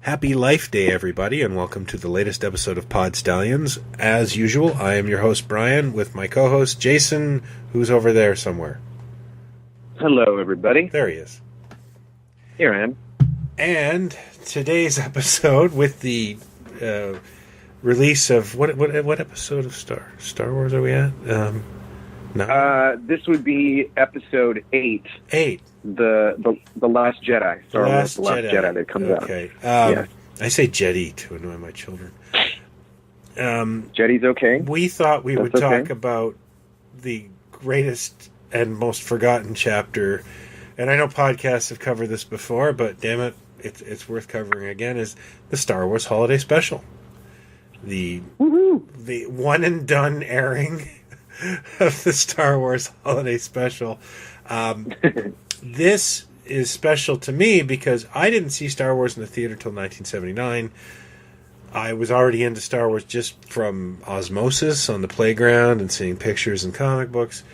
Happy Life Day, everybody, and welcome to the latest episode of Pod Stallions. As usual, I am your host, Brian, with my co-host, Jason, who's over there somewhere. Hello, everybody. There he is. Here I am. And today's episode, with the release of... What episode of Star Wars are we at? This would be episode 8. 8. The Last Jedi. Star Wars The Last Jedi that comes out. Okay. Yeah. I say Jedi to annoy my children. Jedi's okay. We thought we would talk about the greatest and most forgotten chapter, and I know podcasts have covered this before, but damn it, it's worth covering again, is the Star Wars Holiday Special. The one and done airing of the Star Wars Holiday Special. This is special to me because I didn't see Star Wars in the theater till 1979. I was already into Star Wars just from osmosis on the playground and seeing pictures and comic books.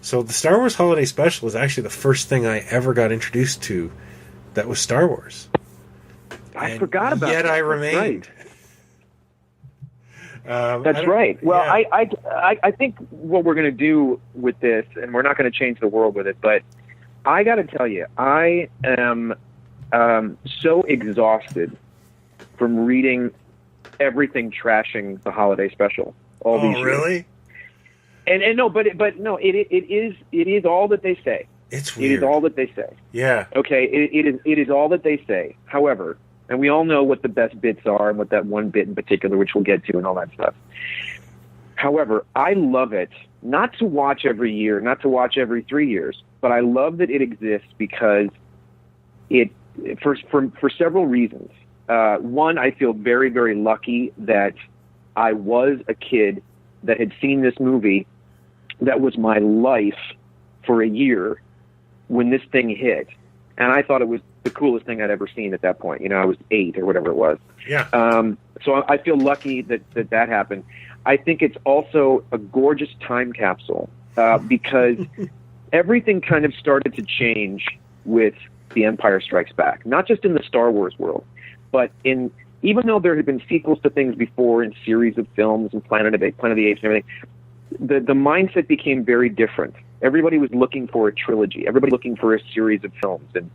So the Star Wars Holiday Special is actually the first thing I ever got introduced to that was Star Wars. I forgot about yet that. I remained. That's right. Well, yeah. I think what we're going to do with this, and we're not going to change the world with it, but I got to tell you, I am so exhausted from reading everything trashing the holiday special all these years. Really? And no, but no, it is all that they say. It's weird. It is all that they say. Yeah. Okay. It is all that they say. However, and we all know what the best bits are and what that one bit in particular, which we'll get to, and all that stuff. However, I love it, not to watch every year, not to watch every 3 years, but I love that it exists because for several reasons. One, I feel very, very lucky that I was a kid that had seen this movie that was my life for a year when this thing hit. And I thought it was the coolest thing I'd ever seen at that point. You know, I was 8 or whatever it was. Yeah. So I feel lucky that happened. I think it's also a gorgeous time capsule because everything kind of started to change with The Empire Strikes Back, not just in the Star Wars world, but even though there had been sequels to things before in series of films and Planet of the Apes and everything, the mindset became very different. Everybody was looking for a trilogy. Everybody looking for a series of films. And,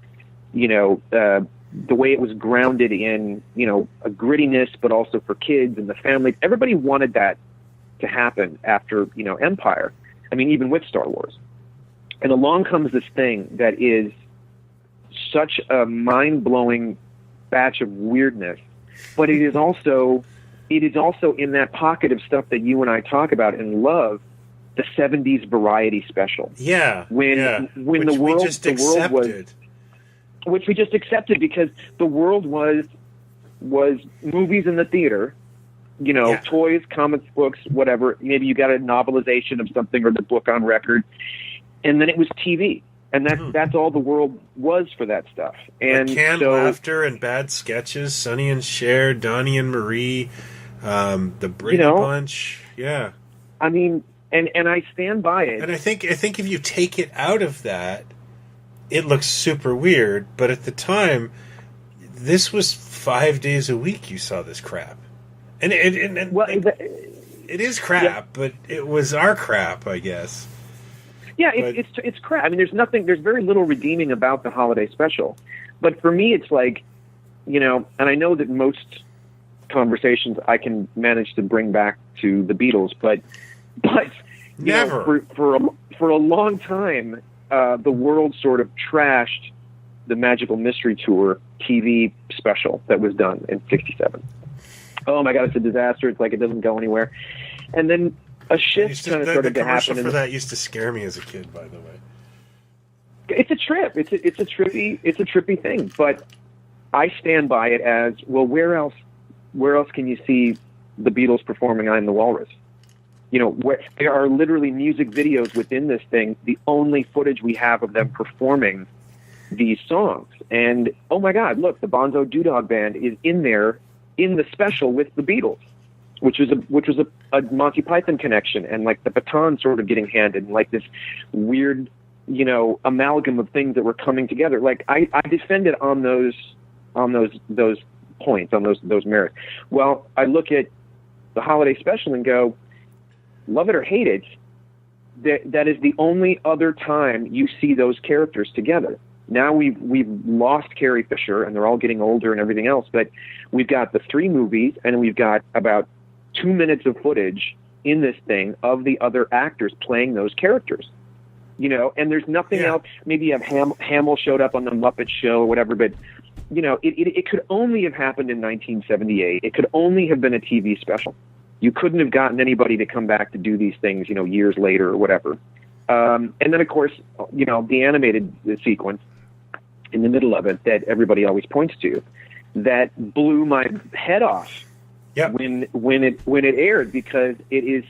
you know, the way it was grounded in, you know, a grittiness, but also for kids and the family. Everybody wanted that to happen after, you know, Empire. I mean, even with Star Wars. And along comes this thing that is such a mind-blowing batch of weirdness, but it is also in that pocket of stuff that you and I talk about and love, the 70s variety special. Yeah. When the world was, which we just accepted because the world was movies in the theater, you know, toys, comics, books, whatever. Maybe you got a novelization of something or the book on record, and then it was TV. And that's all the world was for that stuff. And canned laughter and bad sketches, Sonny and Cher, Donnie and Marie, the Brady Bunch. Yeah. I mean, and I stand by it. And I think if you take it out of that, it looks super weird. But at the time, this was 5 days a week you saw this crap. And it is crap, but it was our crap, I guess. Yeah, it's crap. I mean, there's very little redeeming about the holiday special. But for me, it's like, you know, and I know that most conversations I can manage to bring back to the Beatles, but you know, for a long time, the world sort of trashed the Magical Mystery Tour TV special that was done in '67. Oh my God, it's a disaster. It's like it doesn't go anywhere. And then a shift kind of started to happen. The commercial for that used to scare me as a kid, by the way. It's a trip. It's a trippy thing. But I stand by it as, well, where else can you see the Beatles performing "I Am the Walrus"? You know, where there are literally music videos within this thing. The only footage we have of them performing these songs. And oh my God, look, the Bonzo Doo-Dog Band is in there in the special with the Beatles, which was a Monty Python connection, and like the baton sort of getting handed, and like this weird, you know, amalgam of things that were coming together. Like I defended on those points, on those merits. Well, I look at the holiday special and go, love it or hate it, that is the only other time you see those characters together. Now we've lost Carrie Fisher, and they're all getting older and everything else, but we've got the 3 movies, and we've got about 2 minutes of footage in this thing of the other actors playing those characters. You know, and there's nothing else. Maybe you have Hamill showed up on the Muppet Show or whatever, but you know, it could only have happened in 1978. It could only have been a TV special. You couldn't have gotten anybody to come back to do these things, you know, years later or whatever. And then, of course, you know, the animated sequence in the middle of it that everybody always points to, that blew my head off when it aired, because it is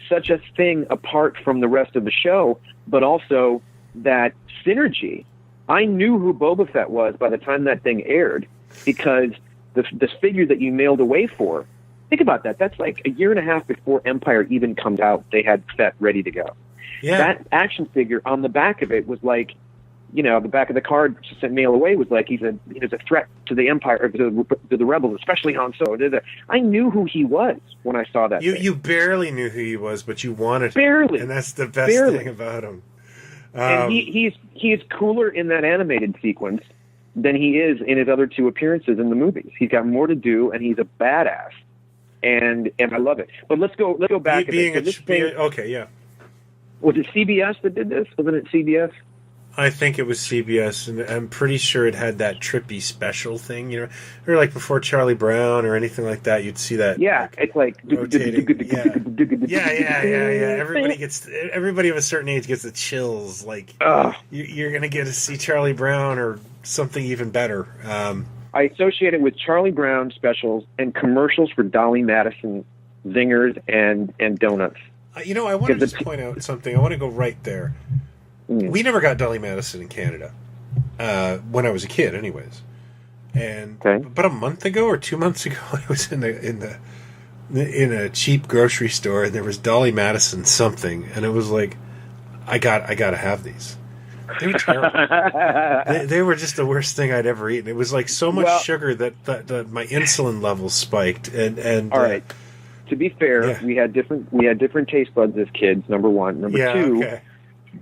such a thing apart from the rest of the show, but also that synergy. I knew who Boba Fett was by the time that thing aired, because the figure that you mailed away for, think about that. That's like a year and a half before Empire even comes out, they had Fett ready to go. Yeah. That action figure on the back of it was like, you know, the back of the card to send mail away was like he's a threat to the Empire, or to the rebels, especially Han Solo. I knew who he was when I saw that. You barely knew who he was, but you wanted barely, and that's the best thing about him. And he's cooler in that animated sequence than he is in his other 2 appearances in the movies. He's got more to do, and he's a badass, and I love it. But let's go back. Okay, yeah. Was it CBS that did this? Wasn't it CBS? I think it was CBS, and I'm pretty sure it had that trippy special thing, you know, or like before Charlie Brown or anything like that. You'd see that. Yeah, it's like rotating. Yeah. Everybody of a certain age gets the chills. Like you're gonna get to see Charlie Brown or something even better. I associate it with Charlie Brown specials and commercials for Dolly Madison zingers and donuts. You know, I want to just point out something. I want to go right there. We never got Dolly Madison in Canada when I was a kid, anyways. And but a month ago or 2 months ago, I was in a cheap grocery store, and there was Dolly Madison something, and it was like, I got to have these. They were terrible. they were just the worst thing I'd ever eaten. It was like so much sugar that my insulin levels spiked. And all right. To be fair, we had different taste buds as kids. Number one, number two. Okay.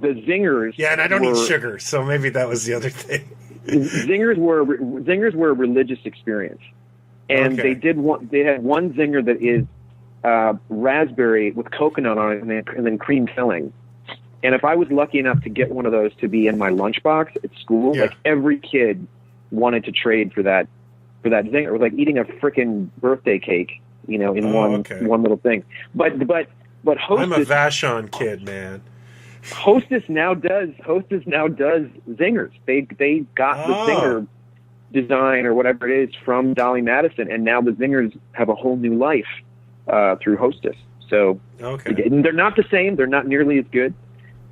The zingers. Yeah, and I don't eat sugar, so maybe that was the other thing. Zingers were a religious experience, and they had one zinger that is raspberry with coconut on it, and then cream filling. And if I was lucky enough to get one of those to be in my lunchbox at school, like every kid wanted to trade for that zinger. It was like eating a freaking birthday cake, you know, in one little thing. But Hostess, I'm a Vashon kid, man. Hostess now does zingers. They got the zinger design or whatever it is from Dolly Madison, and now the zingers have a whole new life through Hostess. So they're not the same. They're not nearly as good,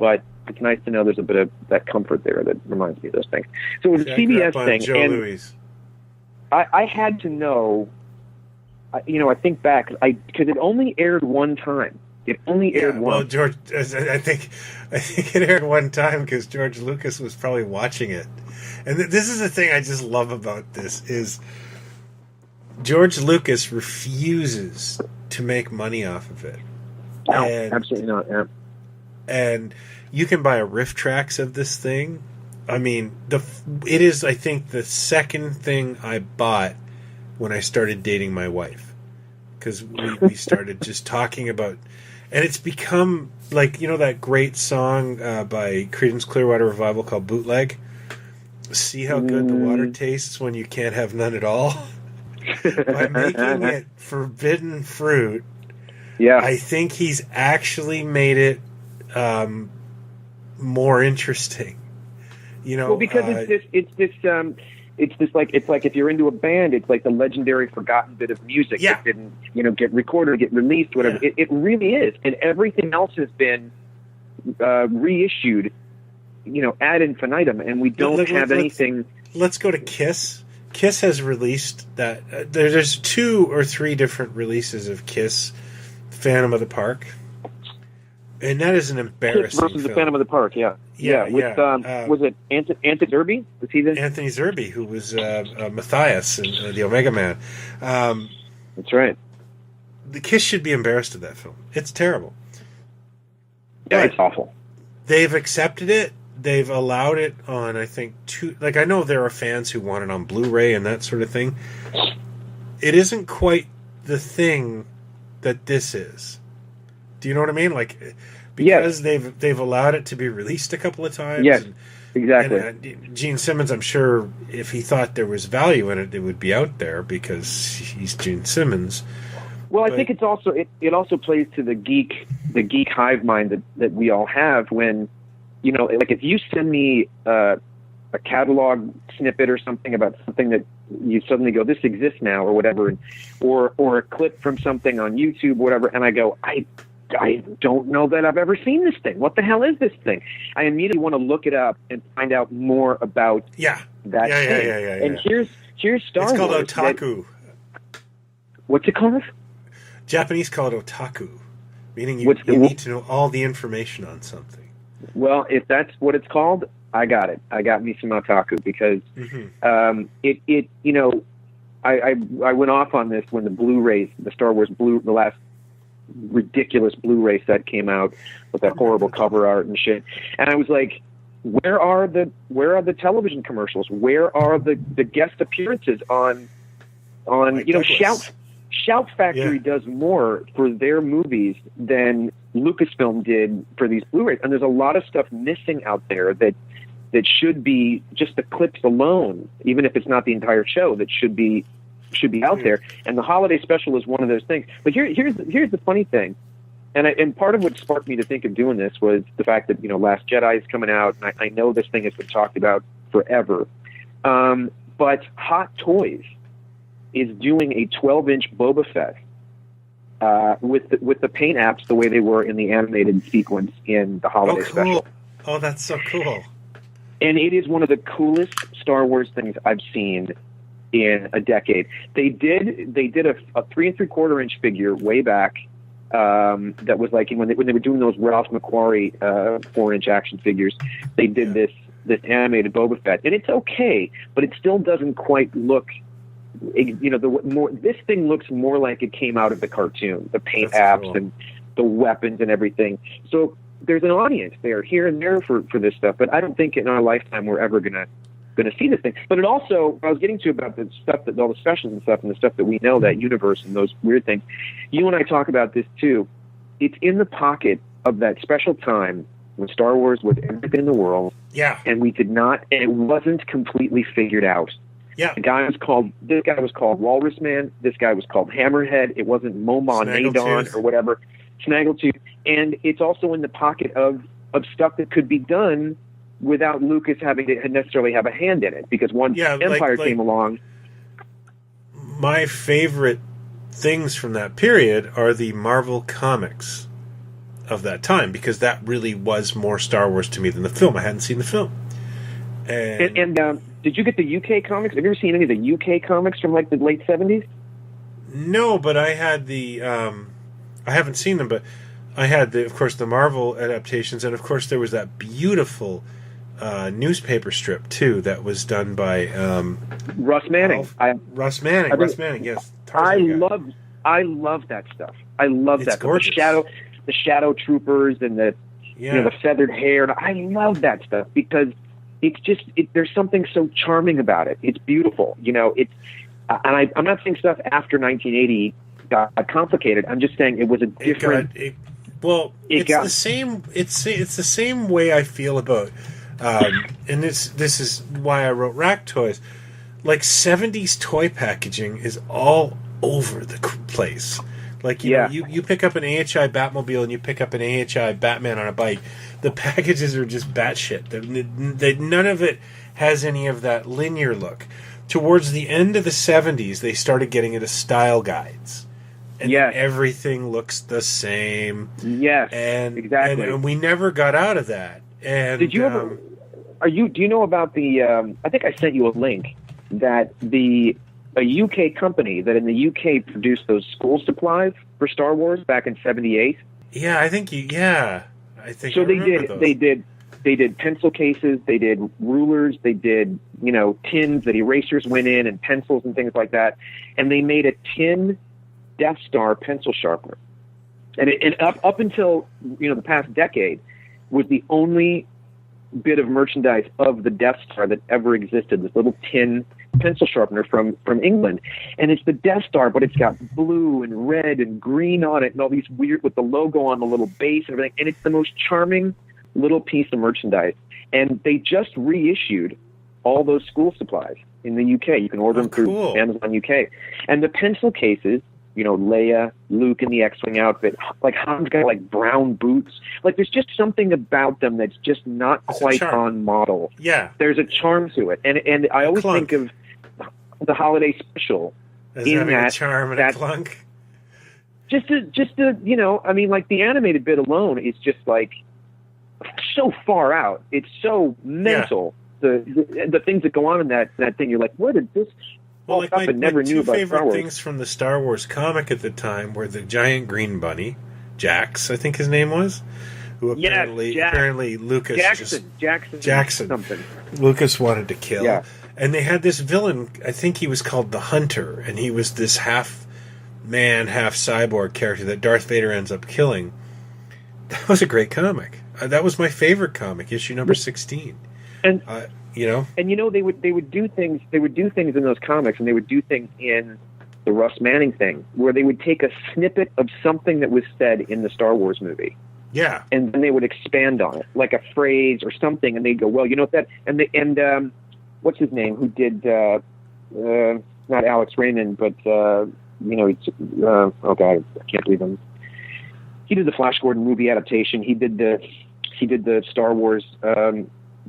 but it's nice to know there's a bit of that comfort there that reminds me of those things. So it was a CBS thing, Joe and Louis. I had to know. You know, I think back because it only aired one time. It only aired once. Well, George, I think it aired one time because George Lucas was probably watching it. And this is the thing I just love about this is George Lucas refuses to make money off of it. No, absolutely not. Yeah. And you can buy a riff tracks of this thing. I mean, it is, I think, the second thing I bought when I started dating my wife. Because we started just talking about... And it's become, like, you know that great song by Creedence Clearwater Revival called Bootleg? See how good the water tastes when you can't have none at all? By making it forbidden fruit, I think he's actually made it more interesting. Well, because it's like if you're into a band, it's like the legendary forgotten bit of music that didn't get recorded or get released, whatever. It really is, and everything else has been reissued, ad infinitum, and we don't have anything. Let's go to Kiss. Kiss has released that. There's 2 or 3 different releases of Kiss, Phantom of the Park, and that is an embarrassing Kiss versus film. the Phantom of the Park, with was it Anthony Zerbe? Was he Anthony Zerbe, who was Matthias in the Omega Man. That's right. The Kiss should be embarrassed of that film. It's terrible. Yeah, it's awful. They've accepted it. They've allowed it on, I think, 2... Like, I know there are fans who want it on Blu-ray and that sort of thing. It isn't quite the thing that this is. Do you know what I mean? Like, because they've allowed it to be released a couple of times. Yes, exactly. And, Gene Simmons, I'm sure if he thought there was value in it, it would be out there because he's Gene Simmons. Well, I think it's also it also plays to the geek hive mind that we all have when, like if you send me a catalog snippet or something about something that you suddenly go, this exists now or whatever, or a clip from something on YouTube, whatever, and I go, I don't know that I've ever seen this thing. What the hell is this thing? I immediately want to look it up and find out more about that thing. Yeah. And here's Star Wars. It's called otaku. What's it called? Japanese call it otaku, meaning you need to know all the information on something. Well, if that's what it's called, I got it. I got me some otaku because I went off on this when the Blu-rays, the Star Wars the last ridiculous Blu-ray set came out with that horrible cover art and shit, and I was like, where are the television commercials? Where are the guest appearances on Shout Factory does more for their movies than Lucasfilm did for these Blu-rays, and there's a lot of stuff missing out there that should be just the clips alone, even if it's not the entire show, that should be out there. And the holiday special is one of those things. But here's the funny thing, and part of what sparked me to think of doing this was the fact that Last Jedi is coming out, and I know this thing has been talked about forever. But Hot Toys is doing a 12-inch Boba Fett with the paint apps the way they were in the animated sequence in the holiday special. Oh, that's so cool. And it is one of the coolest Star Wars things I've seen in a decade. They did a 3 3/4 inch figure way back that was like when they were doing those Ralph McQuarrie 4-inch action figures. They did this animated Boba Fett, and it's okay, but it still doesn't quite look. This thing looks more like it came out of the cartoon, the paint apps and the weapons and everything. So there's an audience there, here and there for this stuff, but I don't think in our lifetime we're ever gonna see this thing. But it also, I was getting to about the stuff that all the specials and stuff and the stuff that we know, that universe and those weird things. You and I talk about this too. It's in the pocket of that special time when Star Wars was everything in the world. Yeah. And we did not, and it wasn't completely figured out. Yeah. This guy was called Walrus Man. This guy was called Hammerhead. It wasn't Momon Nadon or whatever. Snaggletooth. And it's also in the pocket of stuff that could be done without Lucas having to necessarily have a hand in it. Because once Empire came along. My favorite things from that period are the Marvel comics of that time, because that really was more Star Wars to me than the film. I hadn't seen the film. And did you get the UK comics? Have you ever seen any of the UK comics from like the late 70s? No, but I had the I haven't seen them, but I had of course the Marvel adaptations, and of course there was that beautiful newspaper strip too that was done by Russ Manning. Russ Manning, yes. I love that stuff. I love that. Gorgeous. The shadow troopers and the the feathered hair. I love that stuff because it's just there's something so charming about it. It's beautiful. And I'm not saying stuff after 1980 got complicated. I'm just saying it was a different. It's the same way I feel about And this is why I wrote Rack Toys. Like 70s toy packaging is all over the place. Like, you know, you pick up an AHI Batmobile and you pick up an AHI Batman on a bike. The packages are just batshit. None of it has any of that linear look. Towards the end of the 70s, they started getting into style guides. And everything looks the same. Yes, and, exactly. And we never got out of that. And did you ever? Do you know about the? I think I sent you a link that a UK company that in the UK produced those school supplies for Star Wars back in '78. Yeah, I think so. They did pencil cases, they did rulers, they did tins that erasers went in and pencils and things like that, and they made a tin Death Star pencil sharpener. And up until the past decade was the only bit of merchandise of the Death Star that ever existed. This little tin pencil sharpener from England, and it's the Death Star, but it's got blue and red and green on it, and all these weird with the logo on the little base and everything. And it's the most charming little piece of merchandise. And they just reissued all those school supplies in the UK. You can order them through Amazon UK. And the pencil cases, Leia, Luke in the X-Wing outfit, like Han's got like brown boots. Like there's just something about them that's just not quite on model. Yeah. There's a charm to it. And I always think of the holiday special as having a charm and a clunk. Just to I mean, like the animated bit alone is just like so far out. It's so mental. Yeah. The things that go on in that thing, you're like, where did this? Well, like my two favorite things from the Star Wars comic at the time were the giant green bunny, Jax, I think his name was, who apparently Lucas Jackson something. Lucas wanted to kill. Yeah. And they had this villain, I think he was called the Hunter, and he was this half man, half cyborg character that Darth Vader ends up killing. That was a great comic. That was my favorite comic, issue number 16. And and they would do things. They would do things in those comics, and they would do things in the Russ Manning thing, where they would take a snippet of something that was said in the Star Wars movie. Yeah. And then they would expand on it, like a phrase or something, and they'd go, well, that, and what's his name? Who did not Alex Raymond, but oh God, I can't believe him. He did the Flash Gordon movie adaptation. He did the Star Wars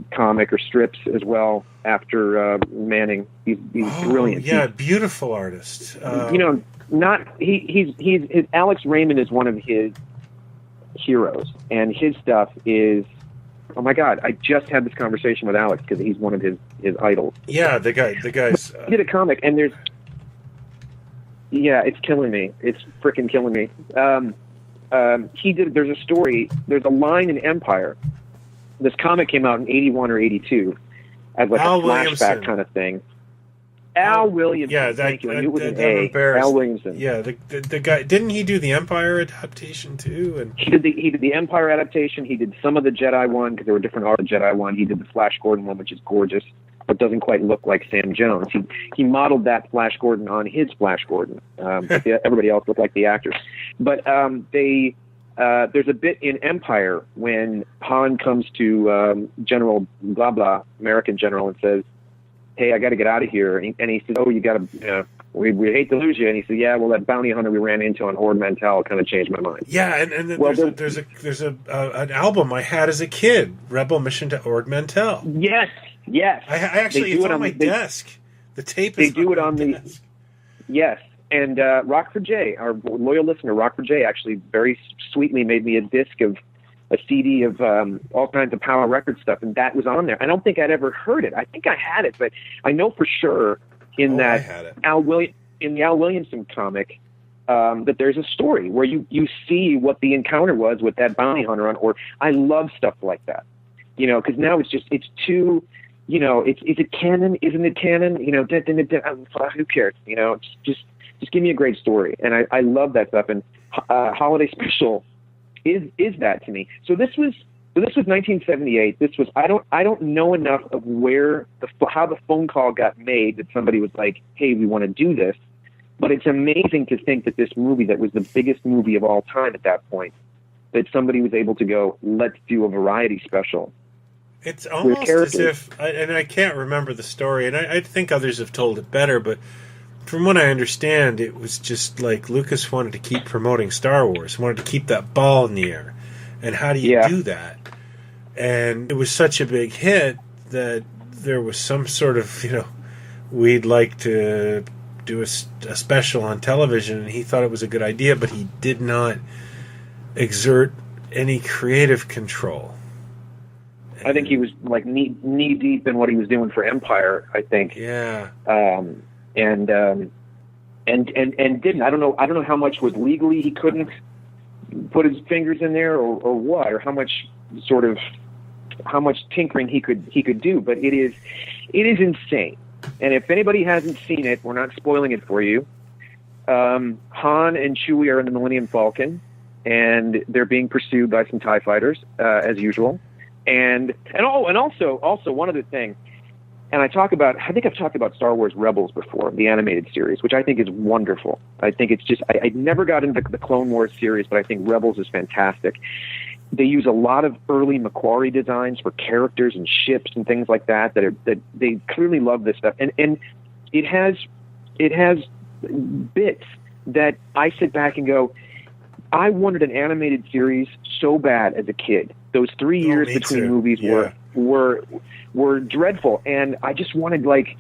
comic or strips as well after Manning. He's brilliant. Yeah, beautiful artist. He's Alex Raymond is one of his heroes, and his stuff is. Oh my God! I just had this conversation with Alex because he's one of his idols. Yeah, the guy's. He did a comic, and there's. Yeah, it's killing me. It's freaking killing me. There's a story. There's a line in Empire. This comic came out in 81 or 82 as like Al a flashback Williamson. Kind of thing. Al Williamson. Yeah, thank you. I knew it was an A. Al Williamson. Yeah, the guy. Didn't he do the Empire adaptation too? And he did the Empire adaptation. He did some of the Jedi one because there were different art of the Jedi one. He did the Flash Gordon one, which is gorgeous, but doesn't quite look like Sam Jones. He modeled that Flash Gordon on his Flash Gordon. Everybody else looked like the actors, but there's a bit in Empire when Han comes to General blah blah, American general, and says, "Hey, I got to get out of here." And he says, "Oh, you got to. We hate to lose you." And he said, "Yeah, well, that bounty hunter we ran into on Ord Mantell kind of changed my mind." Yeah, and then there's an album I had as a kid, Rebel Mission to Ord Mantell. Yes. I actually it's on my desk. The tape is. They do it on the desk. Yes. And Rockford J, our loyal listener, Rockford J, actually very sweetly made me a CD of all kinds of Power Record stuff, and that was on there. I don't think I'd ever heard it. I think I had it, but I know for sure in the Al Williamson comic that there's a story where you see what the encounter was with that bounty hunter on Ord. I love stuff like that, because now it's too. Is it canon? Isn't it canon? Who cares? Just give me a great story, and I love that stuff. And Holiday Special is that to me. So this was 1978. This was I don't know enough of how the phone call got made that somebody was like, "Hey, we want to do this." But it's amazing to think that this movie that was the biggest movie of all time at that point, that somebody was able to go, "Let's do a variety special." It's almost as if, and I can't remember the story, and I think others have told it better, but from what I understand, it was just like Lucas wanted to keep promoting Star Wars, wanted to keep that ball in the air. And how do you do that? And it was such a big hit that there was some sort of, we'd like to do a special on television, and he thought it was a good idea, but he did not exert any creative control. I think he was like knee deep in what he was doing for Empire, I think. Yeah. And didn't. I don't know how much was legally he couldn't put his fingers in there or what, or how much tinkering he could do, but it is insane. And if anybody hasn't seen it, we're not spoiling it for you. Han and Chewie are in the Millennium Falcon, and they're being pursued by some TIE fighters, as usual. And also one other thing, and I think I've talked about Star Wars Rebels before, the animated series, which I think is wonderful. I think it's just, I never got into the Clone Wars series, but I think Rebels is fantastic. They use a lot of early Macquarie designs for characters and ships and things like that they clearly love this stuff. And it has bits that I sit back and go, I wanted an animated series so bad as a kid. Those 3 years between movies were dreadful, and I just wanted like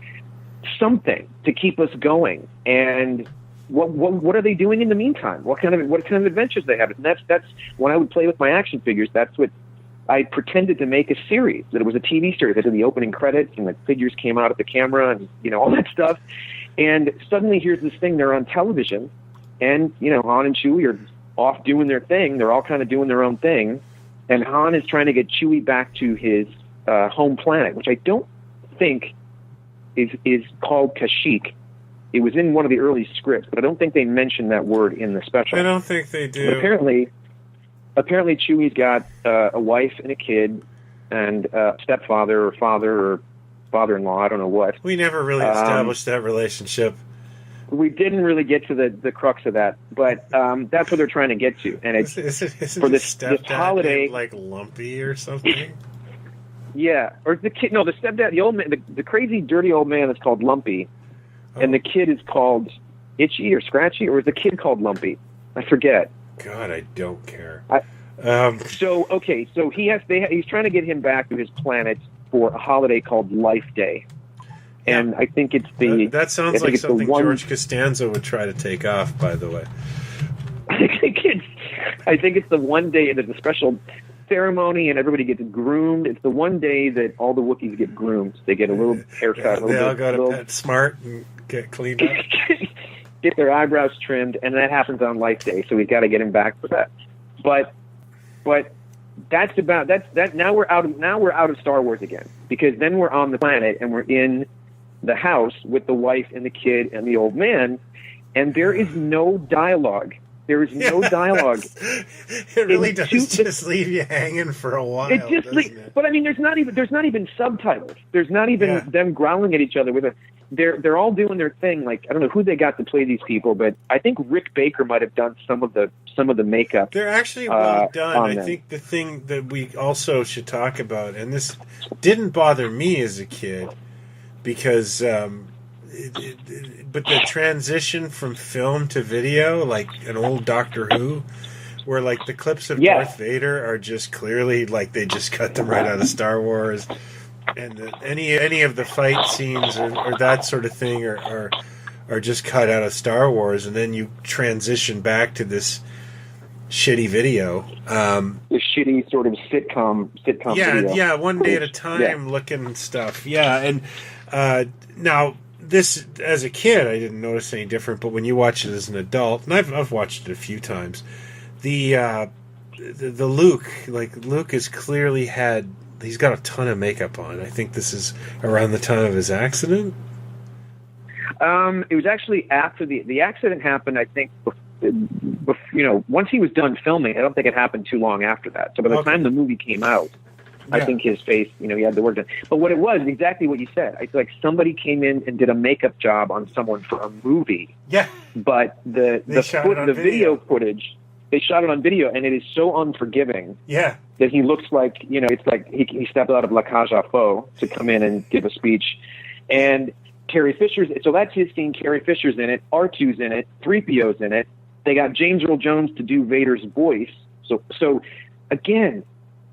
something to keep us going. And what are they doing in the meantime? What kind of adventures they have? And that's when I would play with my action figures. That's what I pretended to make a series, that it was a TV series. I did the opening credits, and the figures came out of the camera, and all that stuff. And suddenly here's this thing. They're on television, and Han and Chewie are off doing their thing. They're all kind of doing their own thing. And Han is trying to get Chewie back to his home planet, which I don't think is called Kashyyyk. It was in one of the early scripts, but I don't think they mentioned that word in the special. I don't think they do. But apparently Chewie's got a wife and a kid, and a stepfather or father or father-in-law, I don't know what. We never really established that relationship. We didn't really get to the crux of that, but that's what they're trying to get to. And it's isn't for this holiday, like Lumpy or something. Yeah, or the kid. No, the stepdad, the old man, the crazy, dirty old man is called Lumpy, and the kid is called Itchy or Scratchy, or is the kid called Lumpy? I forget. God, I don't care. So he's trying to get him back to his planet for a holiday called Life Day. And I think it's that sounds like something George Costanza would try to take off, by the way. I think it's the one day that the special ceremony and everybody gets groomed. It's the one day that all the Wookiees get groomed. They get a little haircut. They all got to pet smart and get cleaned up. Get their eyebrows trimmed, and that happens on Life Day, so we've got to get him back for that. But that's that. Now we're out of Star Wars again, because then we're on the planet and we're in the house with the wife and the kid and the old man, and there is no dialogue. There is no dialogue. It really does just leave you hanging for a while. But I mean, there's not even subtitles. There's not even them growling at each other with a. They're all doing their thing. Like, I don't know who they got to play these people, but I think Rick Baker might have done some of the makeup. They're actually well done. I think the thing that we also should talk about, and this didn't bother me as a kid, because but the transition from film to video, like an old Doctor Who, where like the clips of Darth Vader are just clearly like they just cut them right out of Star Wars, and any of the fight scenes or that sort of thing are just cut out of Star Wars, and then you transition back to this shitty video, this shitty sort of sitcom video. One day at a time looking stuff. And now this, as a kid, I didn't notice any different, but when you watch it as an adult, and I've watched it a few times, the Luke is clearly he's got a ton of makeup on. I think this is around the time of his accident. It was actually after the accident happened, I think. Once he was done filming, I don't think it happened too long after that. So by the time the movie came out, I think his face, he had the work done. But what it was, exactly what you said. I feel like somebody came in and did a makeup job on someone for a movie. Yeah. But the video footage, they shot it on video, and it is so unforgiving. Yeah. That he looks like, it's like he stepped out of La Cage aux Folles to come in and give a speech. And Carrie Fisher's, so that's his scene. Carrie Fisher's in it. R2's in it. 3PO's in it. They got James Earl Jones to do Vader's voice. So again,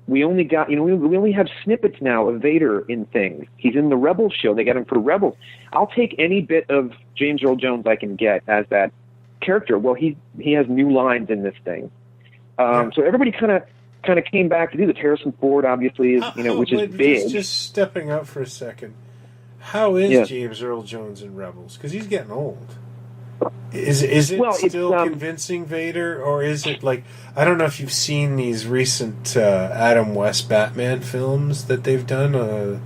we only got, we only have snippets now of Vader in things. He's in the Rebels show. They got him for Rebels. I'll take any bit of James Earl Jones I can get as that character. Well, he has new lines in this thing. So everybody kind of came back to do this. Harrison Ford, obviously, is which is big. Just stepping up for a second. How is James Earl Jones in Rebels? Because he's getting old. Is it still convincing Vader, or is it like, I don't know if you've seen these recent Adam West Batman films that they've done.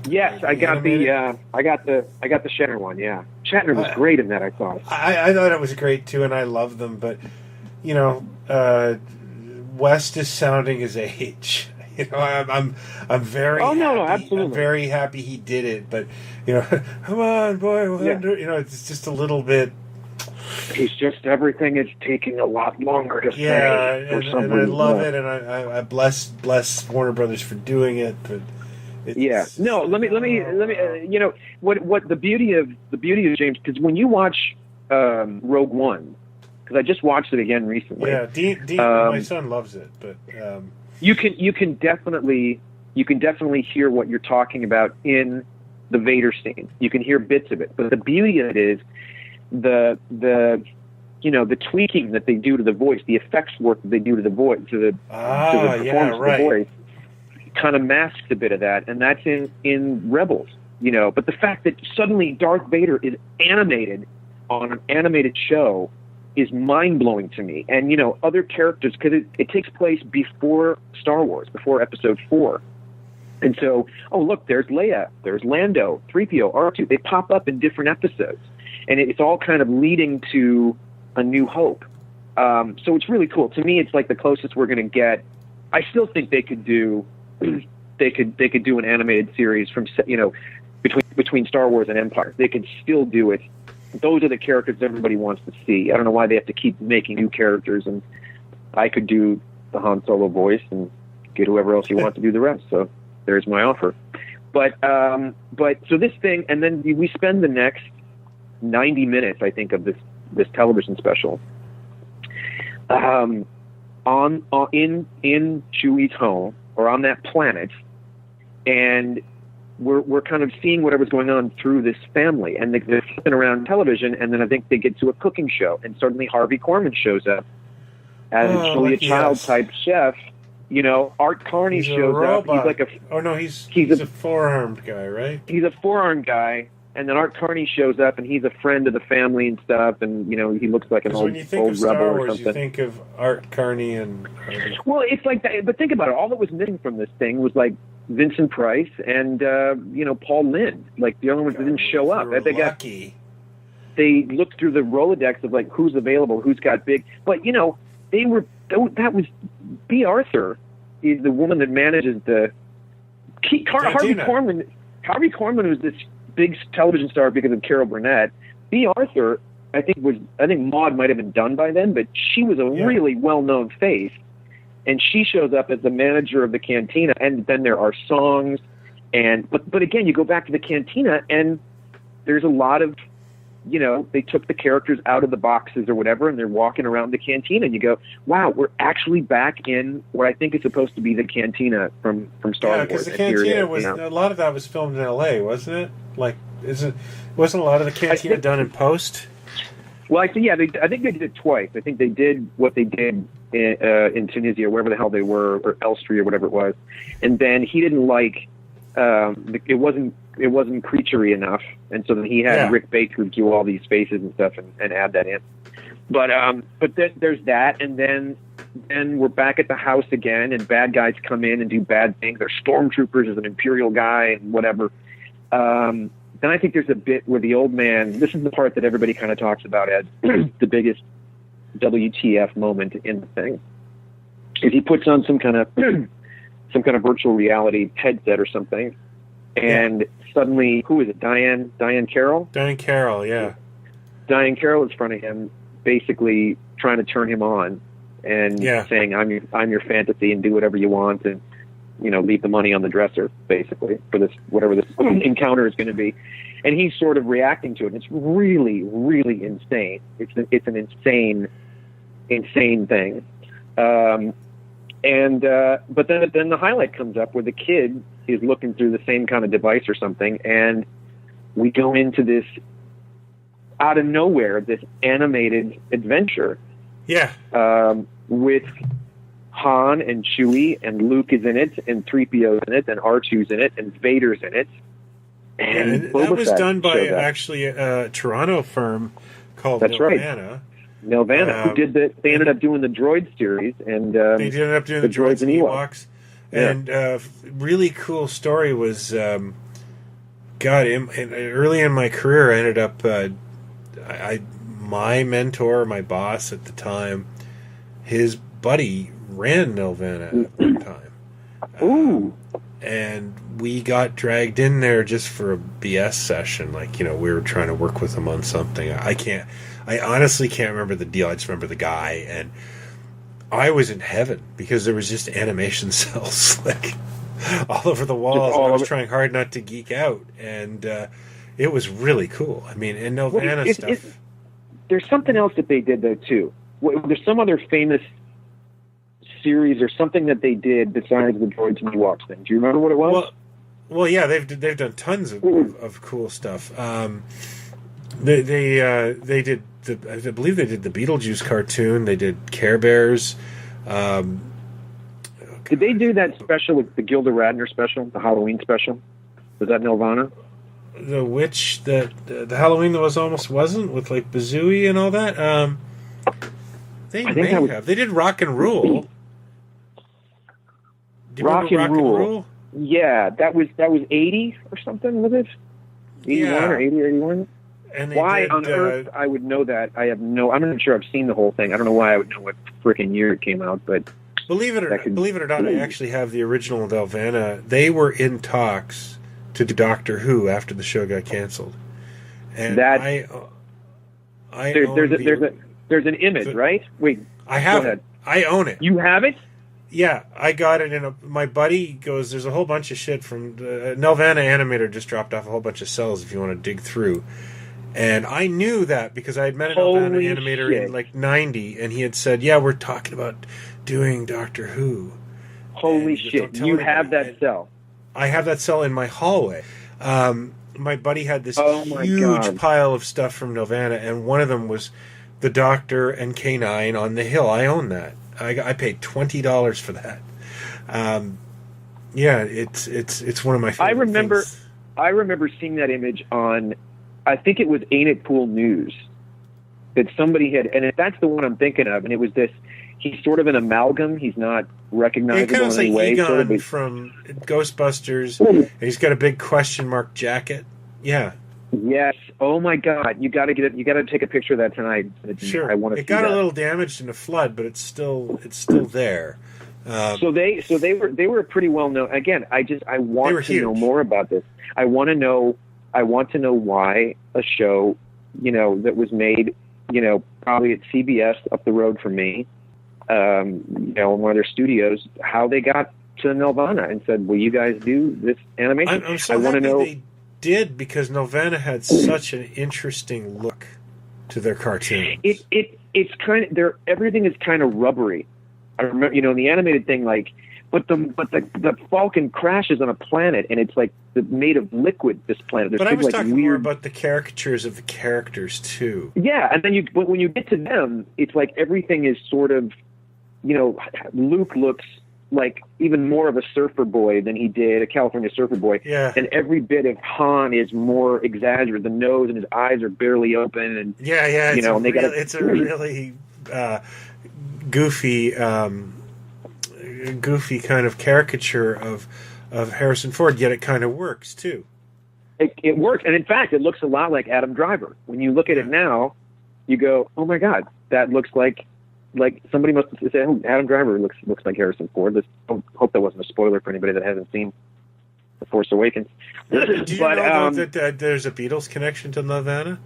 Yes, I got the Shatner one. Yeah, Shatner was great in that. I thought. I thought it was great too, and I love them. But West is sounding his age. I'm very. Oh no, happy. absolutely. I'm very happy he did it, but come on, boy. It's just a little bit. He's just, everything is taking a lot longer to say. Yeah, and I love it, and I bless Warner Brothers for doing it, but. No. Let me. What the beauty of James, because when you watch Rogue One, because I just watched it again recently. Yeah, Dean, my son loves it, but you can definitely hear what you're talking about in the Vader scene. You can hear bits of it, but the beauty of it is the tweaking that they do to the voice, the effects work that they do to the voice, to the performance of the voice, kind of masks a bit of that, and that's in Rebels. But the fact that suddenly Darth Vader is animated on an animated show is mind-blowing to me. And, other characters, because it takes place before Star Wars, before Episode 4. And so, look, there's Leia, there's Lando, 3PO, R2. They pop up in different episodes. And it's all kind of leading to A New Hope. So it's really cool. To me, it's like the closest we're going to get. I still think they could do an animated series from, between Star Wars and Empire. They could still do it. Those are the characters everybody wants to see. I don't know why they have to keep making new characters, and I could do the Han Solo voice and get whoever else you want to do the rest. So there's my offer. But so this thing, and then we spend the next 90 minutes, I think, of this television special in Chewie's home, or on that planet, and we're kind of seeing whatever's going on through this family, and they're flipping around television, and then I think they get to a cooking show, and suddenly Harvey Korman shows up as Julia Child type chef. Art Carney shows up. He's like he's a four-armed guy, right? He's a four-armed guy, and then Art Carney shows up, and he's a friend of the family and stuff, and he looks like an old rebel. When you think of Star Wars, you think of Art Carney and. Well, it's like that, but think about it. All that was missing from this thing was like Vincent Price and Paul Lynde. Like the only ones that didn't show up. They looked through the Rolodex of like who's available, who's got big. But that was B. Arthur is the woman that manages the. Harvey Korman. Harvey Korman was this big television star because of Carol Burnett. B. Arthur, I think Maude might have been done by then, but she was a really well-known face. And she shows up as the manager of the cantina, and then there are songs, but again, you go back to the cantina, and there's a lot of, they took the characters out of the boxes or whatever, and they're walking around the cantina, and you go, wow, we're actually back in what I think is supposed to be the cantina from Star Wars. Yeah, because the cantina was a lot of that was filmed in L.A., wasn't it? Like, wasn't a lot of the cantina done in post? Well, I think they did it twice. I think they did what they did in Tunisia, wherever the hell they were, or Elstree or whatever it was, and then he didn't like it wasn't creaturey enough, and so then he had Rick Baker do all these faces and stuff and add that in. But there's that, and then we're back at the house again, and bad guys come in and do bad things. They're stormtroopers, there's an Imperial guy, and whatever. Then I think there's a bit where the old man, this is the part that everybody kind of talks about as the biggest WTF moment in the thing, is he puts on some kind of virtual reality headset or something, and suddenly, who is it? Diane Carroll? Diane Carroll, yeah. Diane Carroll is in front of him, basically trying to turn him on and Yeah. saying, I'm your fantasy and do whatever you want and, leave the money on the dresser, basically, for this, whatever this encounter is going to be. And he's sort of reacting to it. And it's really, really insane. It's an insane thing. But then the highlight comes up where the kid is looking through the same kind of device or something, and we go into this, out of nowhere, this animated adventure. Yeah. With Han and Chewie, and Luke is in it, and 3PO's in it, and R2's in it, and Vader's in it. And that was Fett done by shows up. actually a Toronto firm called That's right. Nelvana. Nelvana, who did they ended up doing the Droid series, and They ended up doing the droids and Ewoks. Yeah. And really cool story was, early in my career, I ended up, my mentor, my boss at the time, his buddy ran Nelvana at the time. Ooh. And we got dragged in there just for a BS session. Like, we were trying to work with him on something. I honestly can't remember the deal. I just remember the guy. And I was in heaven because there was just animation cells like all over the walls. I was trying hard not to geek out. And it was really cool. I mean, and Nelvana stuff. There's something else that they did, though, too. There's some other famous series or something that they did besides the Droids and Ewoks thing. Do you remember what it was? Well, yeah, they've done tons of cool stuff. They did I believe they did the Beetlejuice cartoon. They did Care Bears. Did they do that special with the Gilda Radner special, the Halloween special? Was that Nelvana? The witch the Halloween that wasn't with like Bazooey and all that. They may have. They did Rock and Rule. Do you remember Rock and Rule? Yeah, that was 80 or something, was it? 81 or 80 or 81? And why on earth I would know that? I'm not sure I've seen the whole thing. I don't know why I would know what freaking year it came out, but believe it or not, I actually have the original Nelvana. They were in talks to do Doctor Who after the show got canceled. And there's an image, right? Wait, I have it. I own it. You have it? Yeah, I got it my buddy goes, there's a whole bunch of shit from Nelvana Animator just dropped off a whole bunch of cells if you want to dig through. And I knew that because I had met a Nelvana Animator in like 90, and he had said, yeah, we're talking about doing Doctor Who. Holy shit, you have that cell. I have that cell in my hallway. My buddy had this huge pile of stuff from Nelvana, and one of them was the Doctor and K9 on the Hill. I own that. I paid $20 for that. Yeah, it's one of my favorite things. I remember seeing that image on, I think it was Ain't It Cool News, that somebody had, and that's the one I'm thinking of, and it was this, he's sort of an amalgam, he's not recognizable in any way. Egon sort of from Ghostbusters, and he's got a big question mark jacket. Yeah. Yes. Oh my God! You got to get it. You got to take a picture of that tonight. Sure. I want to. It got a little damaged in a flood, but it's still there. So they were pretty well known. Again, I want to know more about this. I want to know why a show, that was made, probably at CBS up the road from me, in one of their studios, how they got to Nelvana and said, "Will you guys do this animation?" I'm so happy they did, because Nelvana had such an interesting look to their cartoons. It's kind of everything is kind of rubbery. I remember, in the animated thing, but the Falcon crashes on a planet, and it's like made of liquid. This planet. There's but I was talking weird... more about the caricatures of the characters too. Yeah, and then when you get to them, it's like everything is sort of, Luke looks like even more of a surfer boy than he did, a California surfer boy. Yeah. And every bit of Han is more exaggerated. The nose and his eyes are barely open. And yeah. It's a really goofy kind of caricature of Harrison Ford. Yet it kind of works too. It works, and in fact, it looks a lot like Adam Driver. When you look at it now, you go, "Oh my God, that looks like somebody must have said, oh, Adam Driver looks like Harrison Ford." I hope that wasn't a spoiler for anybody that hasn't seen The Force Awakens. Do you know that there's a Beatles connection to Nelvana?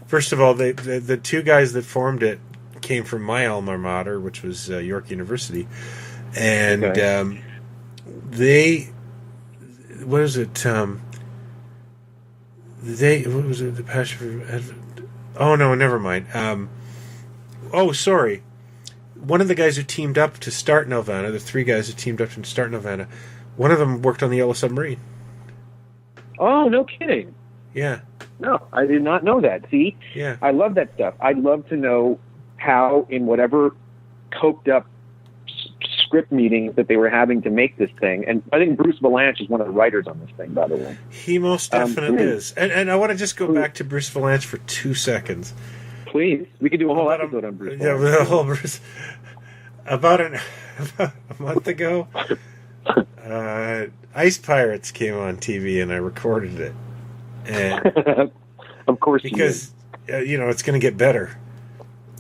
First of all, the two guys that formed it came from my alma mater, which was York University, and they, what is it? What was it? The Passion for... Oh, no, never mind. Sorry. One of the guys who teamed up to start Nelvana, the 3 guys who teamed up to start Nelvana, one of them worked on the Yellow Submarine. Oh, no kidding. Yeah. No, I did not know that. See? Yeah. I love that stuff. I'd love to know how, in whatever coked up script meetings that they were having to make this thing. And I think Bruce Valanche is one of the writers on this thing, by the way. He most definitely is. And I want to just go back to Bruce Valanche for 2 seconds. Please. We could do a whole episode on Bruce Valanche. Yeah, with a whole Bruce. About a month ago, Ice Pirates came on TV, and I recorded it. And of course, because it's going to get better.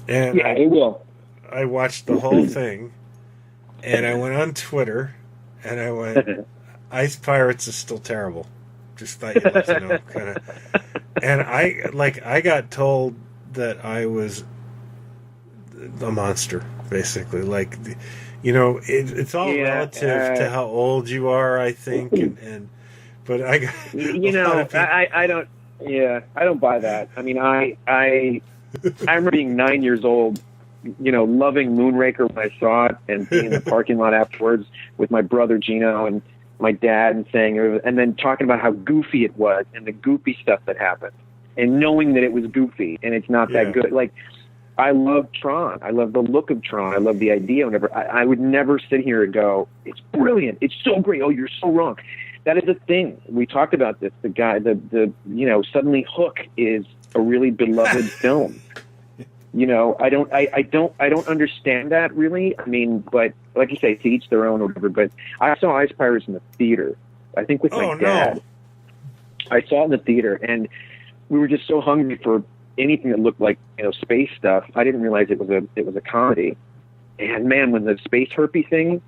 And yeah, it will. I watched the whole thing, and I went on Twitter, and I went, "Ice Pirates is still terrible." Just thought you'd like to know, kind of. And I got told that I was a monster, basically. Like, it's all relative to how old you are, I think, but I got, I don't. Yeah, I don't buy that. I mean, I remember being 9 years old, loving Moonraker when I saw it, and being in the parking lot afterwards with my brother Gino and my dad, and then talking about how goofy it was and the goofy stuff that happened, and knowing that it was goofy and it's not that good. Like, I love Tron. I love the look of Tron. I love the idea. Whenever I would never sit here and go, "It's brilliant. It's so great." Oh, you're so wrong. That is a thing. We talked about this. The guy, suddenly Hook is a really beloved film. I don't understand that really. I mean, but like you say, to each their own or whatever. But I saw Ice Pirates in the theater. I think with my dad. No. I saw it in the theater, and we were just so hungry for anything that looked like space stuff. I didn't realize it was a comedy. And man, when the space herpy thing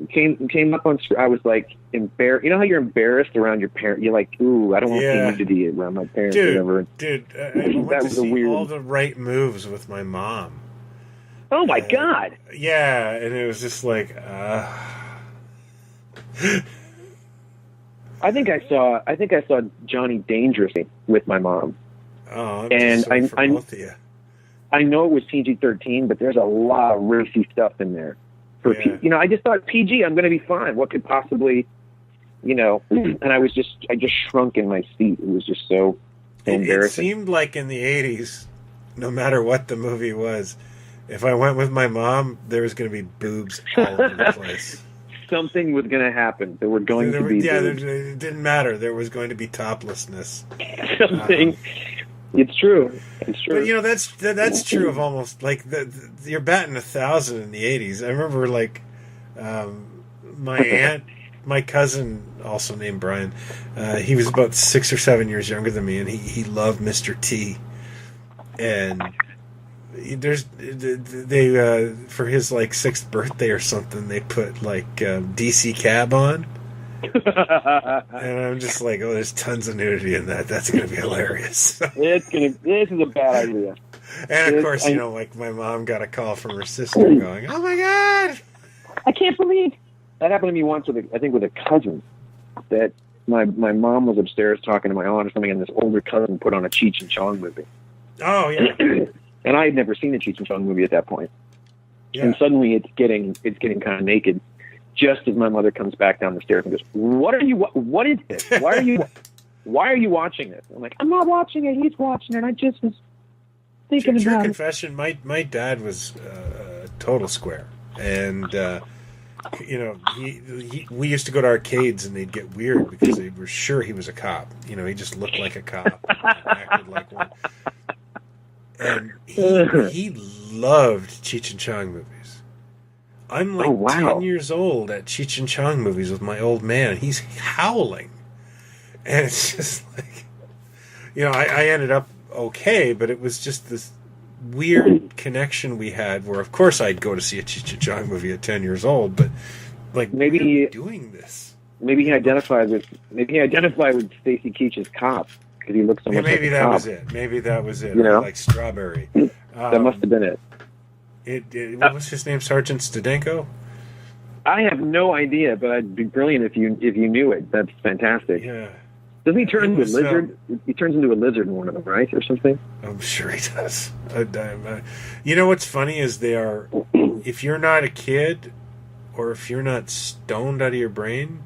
came up on screen, I was like embarrassed. You know how you're embarrassed around your parents? You're like, ooh, I don't want nudity around my parents. Dude, or whatever. Dude, I went to see all the right moves with my mom. Oh my God! Yeah, and it was just like, I think I saw Johnny Dangerously with my mom. Oh, and I both of you. I know it was PG-13, but there's a lot of racy stuff in there. I just thought PG, I'm going to be fine. What could possibly, and I just shrunk in my seat. It was just so embarrassing. It seemed like in the 80s, no matter what the movie was, if I went with my mom, there was going to be boobs all over the place. Something was going to happen. There were going to be boobs. It didn't matter. There was going to be toplessness. Something. It's true. But that's true of almost like you're batting 1,000 in the 80s. I remember my aunt, my cousin, also named Brian. He was about 6 or 7 years younger than me, and he loved Mr. T. And they for his 6th birthday or something, they put DC Cab on. And I'm just like, oh, there's tons of nudity in that. That's going to be hilarious. This is a bad idea. And of course, my mom got a call from her sister going, "Oh my God, I can't believe that happened to me once with a cousin. That my mom was upstairs talking to my aunt or something, and this older cousin put on a Cheech and Chong movie. Oh yeah, and I had never seen a Cheech and Chong movie at that point. Yeah. And suddenly it's getting kind of naked. Just as my mother comes back down the stairs and goes, What is this? Why are you watching this?" I'm like, "I'm not watching it. He's watching it. I just was thinking True about confession, my dad was a total square. And, we used to go to arcades and they'd get weird because they were sure he was a cop. He just looked like a cop. Acted like one. And he loved Cheech and Chong movies. I'm 10 years old at Cheech and Chong movies with my old man. He's howling. And it's just like, I ended up okay, but it was just this weird connection we had where, of course, I'd go to see a Cheech and Chong movie at 10 years old, but maybe he doing this. Maybe he identified with Stacy Keach's cop because he looks so much like a cop. Maybe that was it. Like Strawberry. That must have been it. What was his name? Sergeant Stadenko? I have no idea, but it'd be brilliant if you knew it. That's fantastic. Yeah. Doesn't he turn into a lizard? He turns into a lizard in one of them, right, or something? I'm sure he does. You know what's funny is they are. If you're not a kid, or if you're not stoned out of your brain,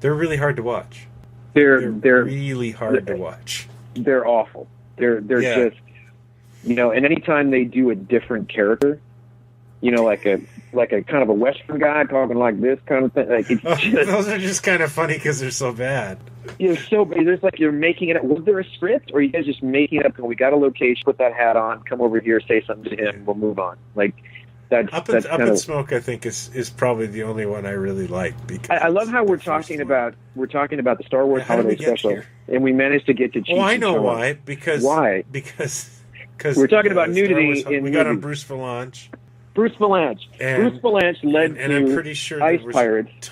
they're really hard to watch. They're really hard to watch. They're awful. They're just, and anytime they do a different character, like a kind of a Western guy talking like this kind of thing. Like those are just kind of funny because they're so bad. There's like you're making it up. Was there a script, or are you guys just making it up? We got a location, put that hat on, come over here, say something to him, we'll move on. Like that's Up in Smoke, I think is probably the only one I really like. Because I love how we're talking about the Star Wars Holiday Special, and we managed to get to. Cheech I know why. Because we're talking about nudity. We got on Bruce Valanche. Bruce Valanche led and to I'm pretty sure Ice there was Pirates.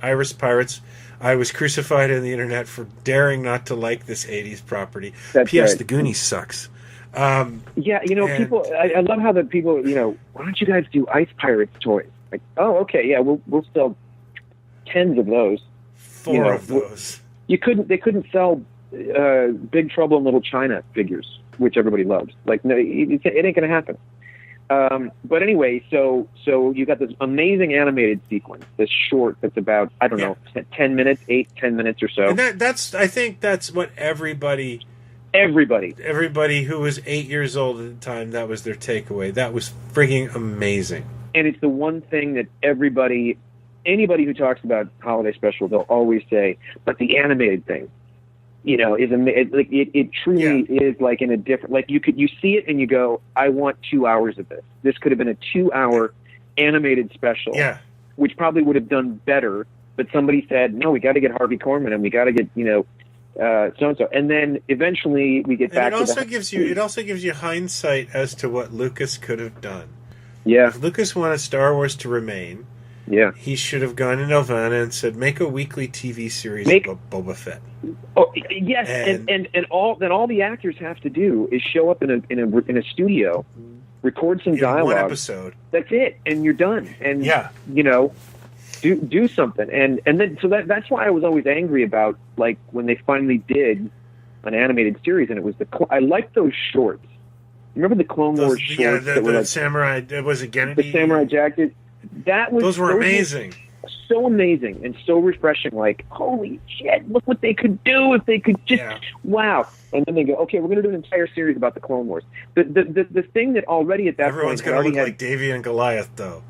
Iris Pirates. I was crucified on the internet for daring not to like this 80s property. That's P.S. right. The Goonies sucks. People. I love how the people. Why don't you guys do Ice Pirates toys? Like, oh, okay, yeah, we'll sell tens of those. Four of those. They couldn't sell Big Trouble in Little China figures, which everybody loves. Like, no, it ain't gonna happen. But anyway, so you got this amazing animated sequence, this short that's about 10 minutes, 10 minutes or so. And I think that's what everybody who was 8 years old at the time, that was their takeaway. That was frigging amazing. And it's the one thing that anybody who talks about Holiday Special, they'll always say, but the animated thing, is it truly is like in a different, like you see it and you go, I want 2 hours of this. This could have been a 2-hour animated special, which probably would have done better. But somebody said, no, we got to get Harvey Korman and we got to get so-and-so. And then eventually we get back to it also gives you hindsight as to what Lucas could have done. Yeah. If Lucas wanted Star Wars to remain, he should have gone to Nelvana and said, make a weekly TV series about Boba Fett. Oh, yes, and all the actors have to do is show up in a studio, record some dialogue. One episode. That's it, and you're done. And do something. And then so that's why I was always angry about, like, when they finally did an animated series, and it was I liked those shorts. Remember the Clone Wars shorts? Yeah, that were the Samurai. Was it Gennady? The Samurai Jacket. Those were amazing. So amazing and so refreshing. Like, holy shit! Look what they could do if they could just wow. And then they go, okay, we're going to do an entire series about the Clone Wars. The thing that already at that everyone's point going to look like Davy and Goliath, though.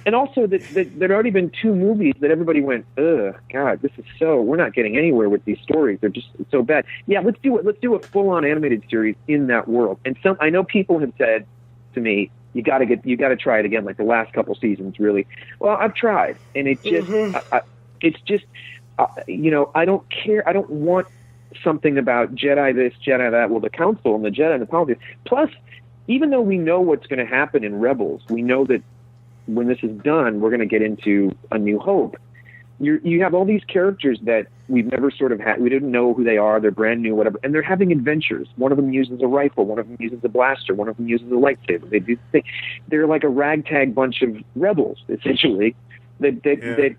And also that there'd already been 2 movies that everybody went, ugh, God, this is we're not getting anywhere with these stories. They're just so bad. Yeah, let's do it. Let's do a full-on animated series in that world. And I know people have said to me, you got to try it again, like the last couple seasons, really. Well, I've tried, and it just, I don't care. I don't want something about Jedi this, Jedi that. Well, the Council and the Jedi and the politics. Plus, even though we know what's going to happen in Rebels, we know that when this is done, we're going to get into A New Hope. You have all these characters that we've never sort of had. We didn't know who they are. They're brand new, whatever. And they're having adventures. One of them uses a rifle. One of them uses a blaster. One of them uses a lightsaber. They do things. They're like a ragtag bunch of rebels, essentially. That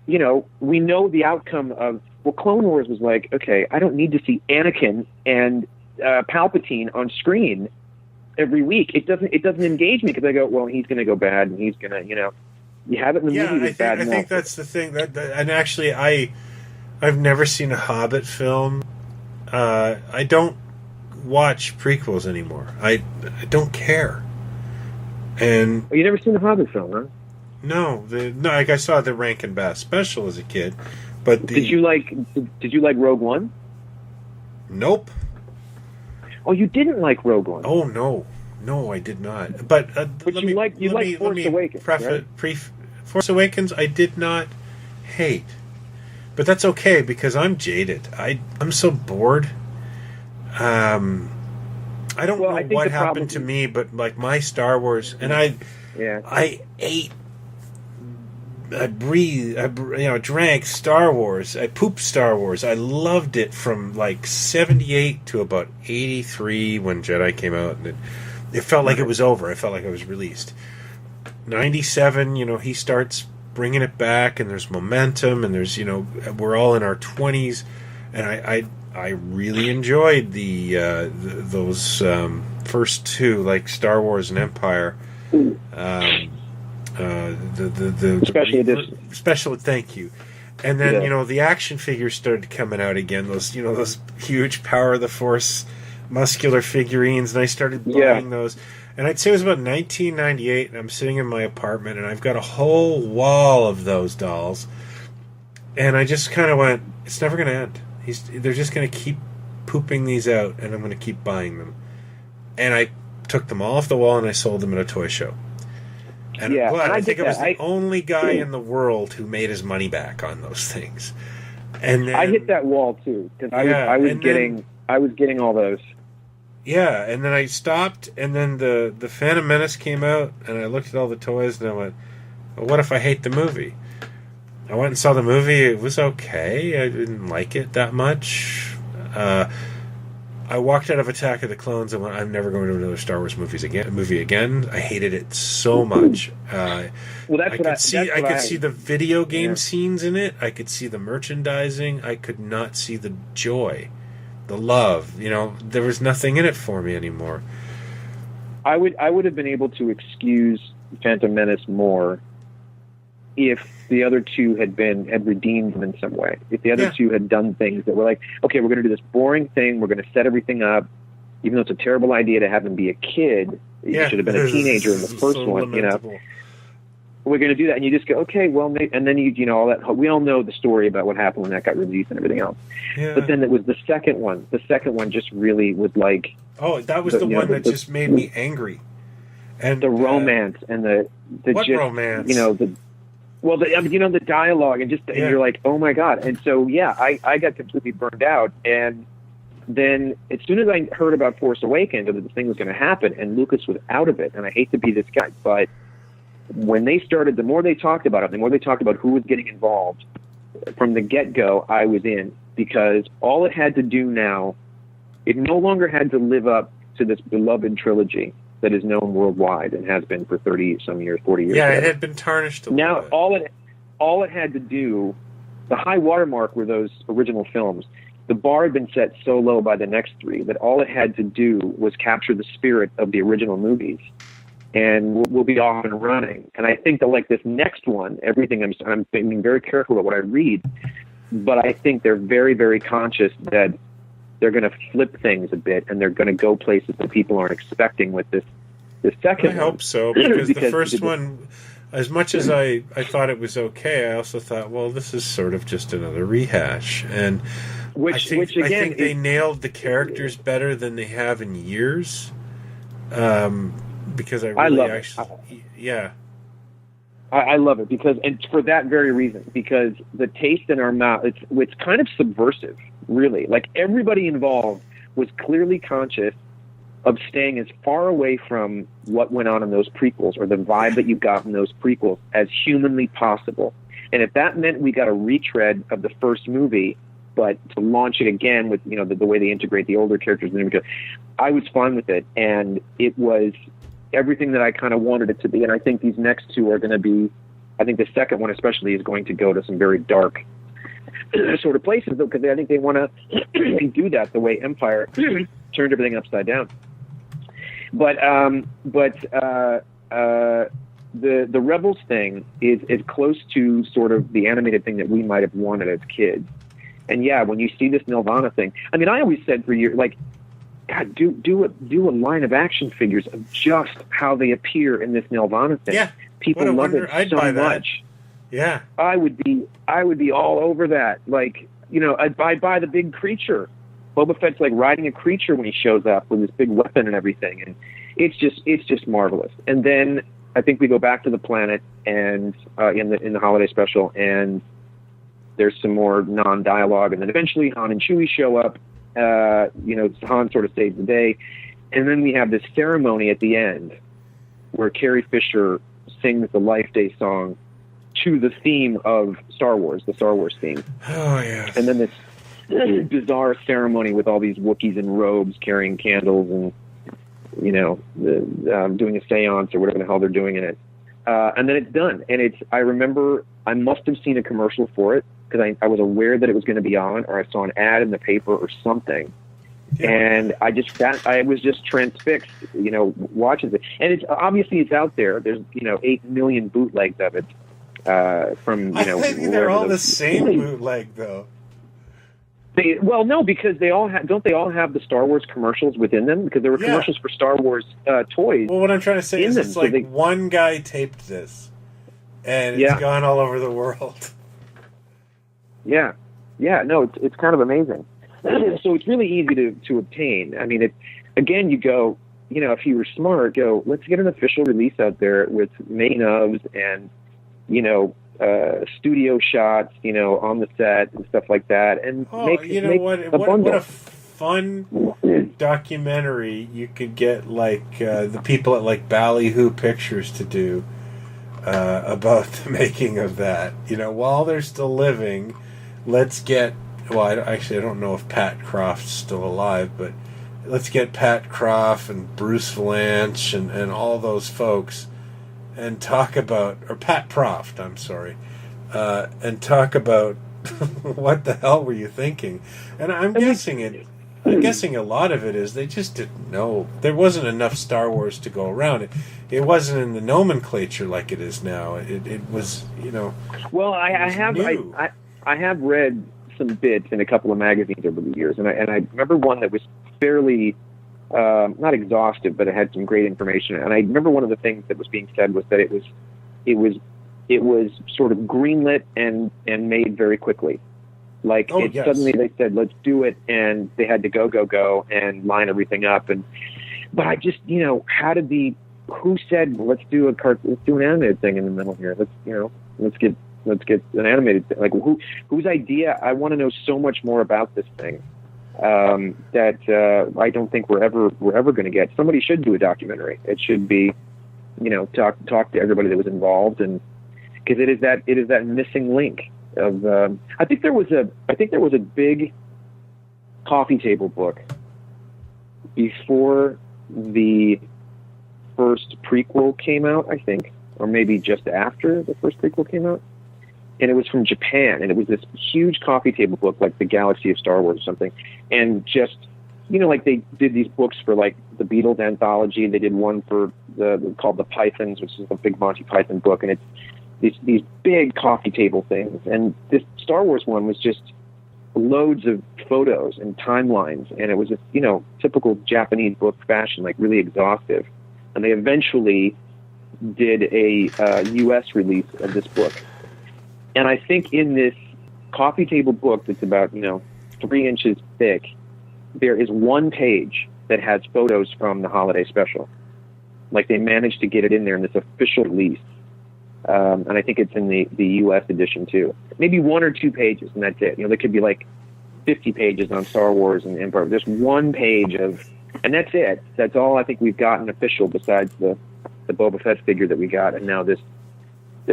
we know the outcome of. Well, Clone Wars was like, okay, I don't need to see Anakin and Palpatine on screen every week. It doesn't engage me because I go, well, he's going to go bad and he's going to, you have it in the movie. I think that's the thing. And actually, I've never seen a Hobbit film. I don't watch prequels anymore. I don't care. And you never seen a Hobbit film, huh? No, like I saw the Rankin Bass special as a kid, but did you like Rogue One? Nope. Oh, you didn't like Rogue One? Oh no, I did not. But you like Force Awakens, right? Force Awakens, I did not hate, but that's okay because I'm jaded. I'm so bored. I don't know what happened to me, but like my Star Wars, and I ate. I breathed, drank Star Wars. I pooped Star Wars. I loved it from like 78 to about 83 when Jedi came out, and it felt like it was over. I felt like it was released. 97, he starts bringing it back, and there's momentum, and there's, we're all in our 20s, and I really enjoyed those first two, like Star Wars and Empire. The special edition. Special, thank you. And then the action figures started coming out again. Those huge Power of the Force muscular figurines, and I started buying those. And I'd say it was about 1998, and I'm sitting in my apartment, and I've got a whole wall of those dolls. And I just kind of went, it's never going to end. They're just going to keep pooping these out, and I'm going to keep buying them. And I took them all off the wall, and I sold them at a toy show. And I'm glad. I think I was the only guy in the world who made his money back on those things. And then, I hit that wall too, because I was getting all those. Yeah, and then I stopped, and then the Phantom Menace came out, and I looked at all the toys, and I went, well, what if I hate the movie? I went and saw the movie. It was okay. I didn't like it that much. I walked out of Attack of the Clones and went, I'm never going to another Star Wars movie again. I hated it so much. Well, I could see the video game scenes in it. I could see the merchandising. I could not see the joy, the love. There was nothing in it for me anymore. I would have been able to excuse Phantom Menace more if the other two had redeemed them in some way. If the other two had done things that were like, okay, we're going to do this boring thing, we're going to set everything up, even though it's a terrible idea to have him be a kid. He should have been a teenager in the first one, lamentable. We're going to do that, and you just go, okay, well, maybe, and then all that. We all know the story about what happened when that got released and everything else. Yeah. But then it was the second one. The second one just really was like, that was the one that just made me angry. And the romance and the what just, romance? The dialogue and just and you're like, oh my god. And so I got completely burned out. And then as soon as I heard about Force Awakens that this thing was going to happen, and Lucas was out of it, and I hate to be this guy, but when they started, the more they talked about it, the more they talked about who was getting involved, from the get-go, I was in, because all it had to do now, it no longer had to live up to this beloved trilogy that is known worldwide and has been for 30-some years, 40 years. Yeah, it had been tarnished a little bit. Now, all it had to do, the high watermark were those original films. The bar had been set so low by the next three that all it had to do was capture the spirit of the original movies, and we'll be off and running. And I think that, like this next one, everything I'm being very careful about what I read, but I think they're very, very conscious that they're going to flip things a bit, and they're going to go places that people aren't expecting with this second one. I hope so, because the first one, as much as I thought it was okay, I also thought, well, this is sort of just another rehash. And I think they nailed the characters better than they have in years. Because I love it because, and for that very reason, because the taste in our mouth, it's kind of subversive, really. Like, everybody involved was clearly conscious of staying as far away from what went on in those prequels, or the vibe that you got in those prequels, as humanly possible. And if that meant we got a retread of the first movie, but to launch it again with the way they integrate the older characters, I was fine with it, and it was everything that I kind of wanted it to be. And I think these next two are going to be, I think the second one especially is going to go to some very dark sort of places, though, because I think they want to do that the way Empire turned everything upside down. But the Rebels thing is close to sort of the animated thing that we might have wanted as kids. And when you see this Nelvana thing, I mean, I always said for years, like, God, do a line of action figures of just how they appear in this Nelvana thing. Yeah, people love it so much. Yeah, I would be all over that. Like, I'd buy the big creature. Boba Fett's like riding a creature when he shows up with his big weapon and everything, and it's just marvelous. And then I think we go back to the planet and in the holiday special, and there's some more non-dialogue, and then eventually Han and Chewie show up. Han sort of saves the day, and then we have this ceremony at the end where Carrie Fisher sings the Life Day song to the theme of Star Wars, the Star Wars theme. Oh yeah. And then this bizarre ceremony with all these Wookiees in robes carrying candles and doing a seance or whatever the hell they're doing in it. and then it's done. And I remember I must have seen a commercial for it because I was aware that it was going to be on, or I saw an ad in the paper or something. Yeah. And I was just transfixed, watching it. And it's obviously it's out there. There's 8 million bootlegs of it from I think they're all the same bootleg though. No, because they all don't they all have the Star Wars commercials within them? Because there were commercials for Star Wars toys. Well, what I'm trying to say is it's like one guy taped this, and it's gone all over the world. Yeah, no, it's kind of amazing. So it's really easy to obtain. I mean, again, you go, if you were smart, let's get an official release out there with making ofs and, studio shots, on the set and stuff like that. And what a fun documentary you could get, like, the people at, like, Ballyhoo Pictures to do about the making of that. While they're still living, let's get... Well, I don't know if Pat Croft's still alive, but let's get Pat Croft and Bruce Valanche and all those folks and talk about... Or Pat Proft, I'm sorry. And talk about what the hell were you thinking? And I'm guessing a lot of it is they just didn't know. There wasn't enough Star Wars to go around. It wasn't in the nomenclature like it is now. It was, Well, I have read some bits in a couple of magazines over the years, and I remember one that was fairly not exhaustive, but it had some great information. And I remember one of the things that was being said was that it was sort of greenlit and made very quickly. Like suddenly they said, let's do it, and they had to go and line everything up. But I just who said let's do an animated thing in the middle here? Let's get an animated thing. Like whose idea? I want to know so much more about this thing that I don't think we're ever going to get. Somebody should do a documentary. It should be, talk to everybody that was involved, and because it is that missing link of. I think there was a big coffee table book before the first prequel came out, I think, or maybe just after the first prequel came out. And it was from Japan, and it was this huge coffee table book, like the Galaxy of Star Wars or something. And just, like they did these books for like the Beatles anthology. They did one called The Pythons, which is a big Monty Python book. And it's these big coffee table things. And this Star Wars one was just loads of photos and timelines. And it was a, typical Japanese book fashion, like really exhaustive. And they eventually did a U.S. release of this book. And I think in this coffee table book that's about, 3 inches thick, there is one page that has photos from the holiday special. Like they managed to get it in there in this official release. And I think it's in the U.S. edition too. Maybe 1 or 2 pages, and that's it. There could be like 50 pages on Star Wars and Empire. There's one page and that's it. That's all I think we've gotten official besides the Boba Fett figure that we got, and now this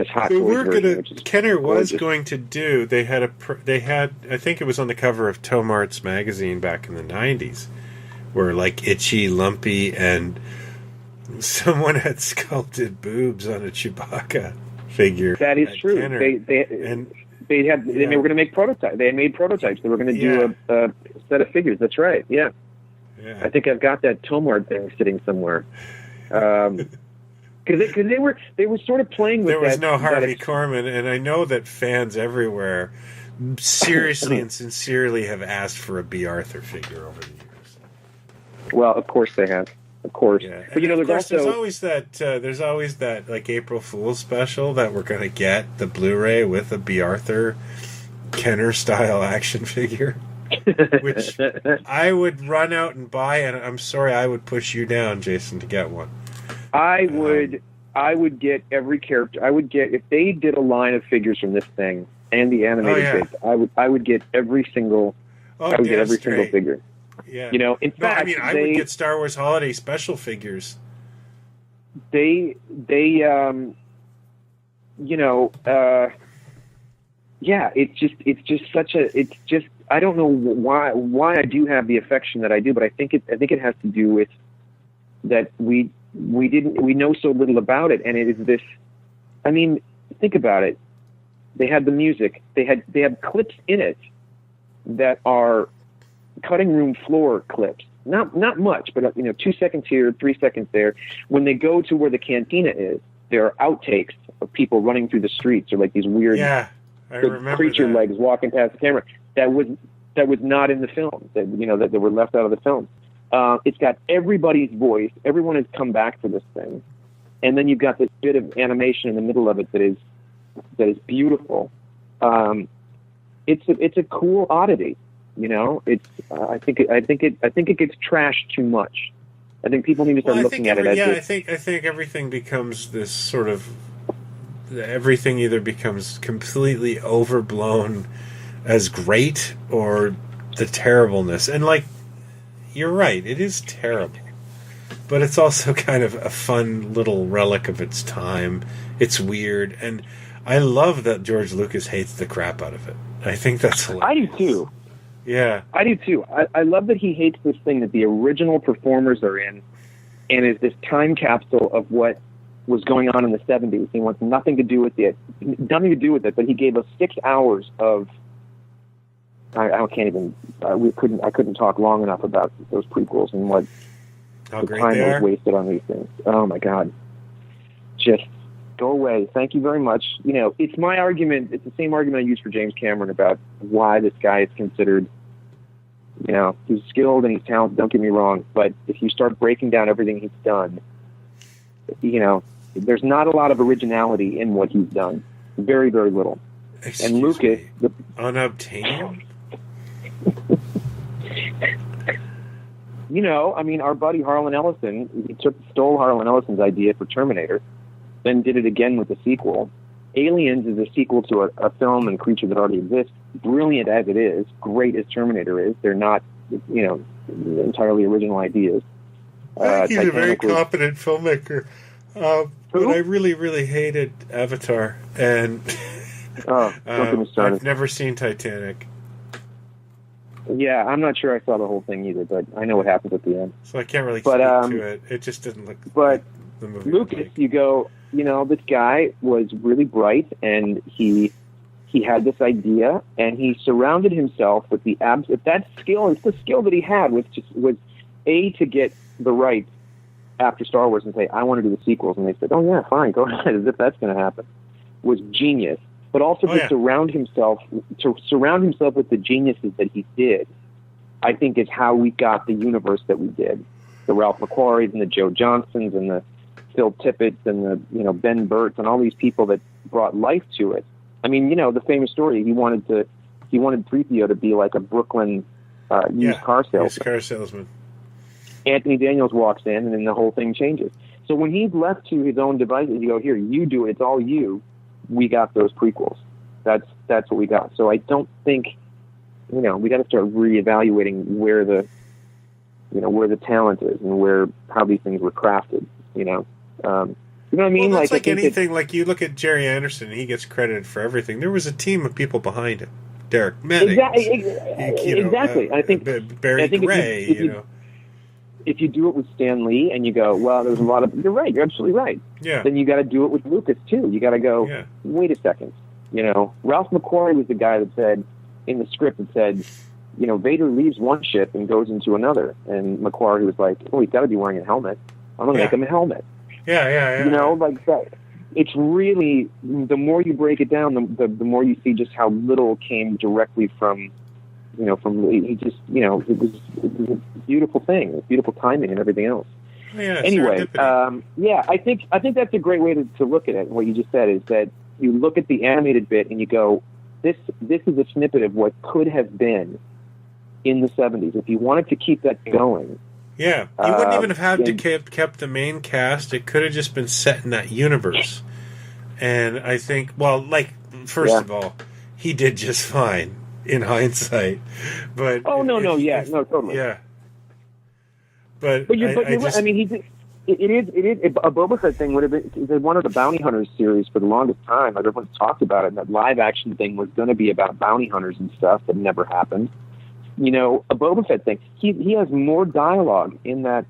hot toy version, Kenner was going to do. They had I think it was on the cover of Tomart's magazine back in the 90s, where like Itchy, Lumpy, and someone had sculpted boobs on a Chewbacca figure. That is true. Kenner. They were going to make prototypes. They made prototypes. They were going to do a set of figures. That's right. Yeah. I think I've got that Tomart thing sitting somewhere. Because they were sort of playing with that. There was no Harvey Korman, and I know that fans everywhere seriously and sincerely have asked for a B. Arthur figure over the years. Well, of course they have. Of course. Yeah. But there's always that like April Fool's special that we're going to get, the Blu-ray with a B. Arthur Kenner style action figure. Which I would run out and buy, and I'm sorry I would push you down, Jason, to get one. I would get every character. I would get, if they did a line of figures from this thing and the animated bits, I would get every single. Single figure. Yeah. In fact, I would get Star Wars Holiday Special figures. It's just I don't know why I do have the affection that I do, but I think it has to do with that we know so little about it, and it is I mean, think about it. They had the music. They have clips in it that are cutting room floor clips. Not much, but 2 seconds here, 3 seconds there. When they go to where the cantina is, there are outtakes of people running through the streets, or like these weird creature legs walking past the camera. That was not in the film. That were left out of the film. It's got everybody's voice. Everyone has come back for this thing, and then you've got this bit of animation in the middle of it that is beautiful. It's a cool oddity. I think it gets trashed too much. I think people need to start looking at it as I think everything becomes this sort of, everything either becomes completely overblown as great or the terribleness. And like, you're right, it is terrible. But it's also kind of a fun little relic of its time. It's weird, and I love that George Lucas hates the crap out of it. I think that's hilarious. I do too. Yeah. I do too. I love that he hates this thing that the original performers are in, and is this time capsule of what was going on in the 70s. He wants nothing to do with it, but he gave us 6 hours of, I couldn't talk long enough about those prequels and what how the great time they was are. wasted on these things. Oh my God. Just go away. Thank you very much. It's my argument. It's the same argument I used for James Cameron about why this guy is considered, he's skilled and he's talented. Don't get me wrong. But if you start breaking down everything he's done, there's not a lot of originality in what he's done. Very, very little. Excuse and Lucas, me. Unobtainium? our buddy Harlan Ellison, he stole Harlan Ellison's idea for Terminator, then did it again with the sequel. Aliens is a sequel to a film and creature that already exists. Brilliant as it is, great as Terminator is. They're not, entirely original ideas. He's a very competent filmmaker. But I really, really hated Avatar. And don't get me started. I've never seen Titanic. Yeah, I'm not sure I saw the whole thing either, but I know what happens at the end. So I can't really speak to it. It just didn't look like the movie. Lucas, you go, this guy was really bright, and he had this idea, and he surrounded himself with the that skill. It's the skill that he had was to get the rights after Star Wars and say, I want to do the sequels, and they said, oh yeah, fine, go ahead, as if that's going to happen. Was genius. But also surround himself with the geniuses that he did, I think is how we got the universe that we did. The Ralph McQuarries and the Joe Johnsons and the Phil Tippett's and the Ben Burt's and all these people that brought life to it. I mean, the famous story, he wanted 3PO to be like a Brooklyn used car salesman. Anthony Daniels walks in, and then the whole thing changes. So when he's left to his own devices, you go, here, you do it, it's all you. We got those prequels. That's what we got. So I don't think, we got to start reevaluating where the talent is and how these things were crafted. You know what I mean? Well, that's like anything. Like you look at Jerry Anderson, he gets credited for everything. There was a team of people behind him. Derek Meddings, exactly. I think Barry Gray. If you do it with Stan Lee and you go, well, there's a lot of. You're right. You're absolutely right. Yeah. Then you got to do it with Lucas too. You got to go. Wait a second. Ralph McQuarrie was the guy that said in the script that said, Vader leaves one ship and goes into another, and McQuarrie was like, oh, he's got to be wearing a helmet. I'm gonna make him a helmet. Yeah. Like that. It's really, the more you break it down, the more you see just how little came directly from he just, it was a beautiful thing. It was beautiful timing and everything else. Yeah. Anyway, I think that's a great way to look at it. What you just said is that you look at the animated bit and you go, this is a snippet of what could have been in the 70s. If you wanted to keep that going. Yeah, you wouldn't even have had to kept the main cast. It could have just been set in that universe. And I think, first of all, he did just fine in hindsight. But totally. Yeah. But you're right. I mean, it is a Boba Fett thing would have been one of the Bounty Hunters series for the longest time. Everyone's talked about it. And that live action thing was going to be about bounty hunters and stuff, but never happened. A Boba Fett thing. He has more dialogue in that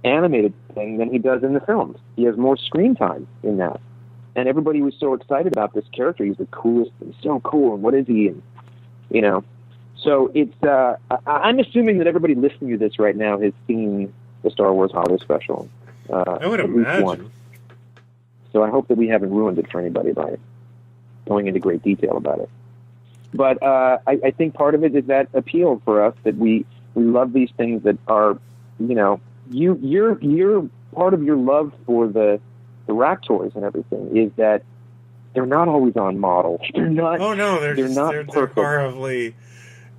animated thing than he does in the films. He has more screen time in that. and everybody was so excited about this character. He's the coolest. He's so cool. And what is he? And, you know, so it's. I'm assuming that everybody listening to this right now has seen the Star Wars Holiday Special. I would imagine. So I hope that we haven't ruined it for anybody by going into great detail about it. But I think part of it is that appeal for us that we love these things that are, you know, you're part of your love for the rack toys and everything is that they're not always on model. They're not. Oh no, they're horribly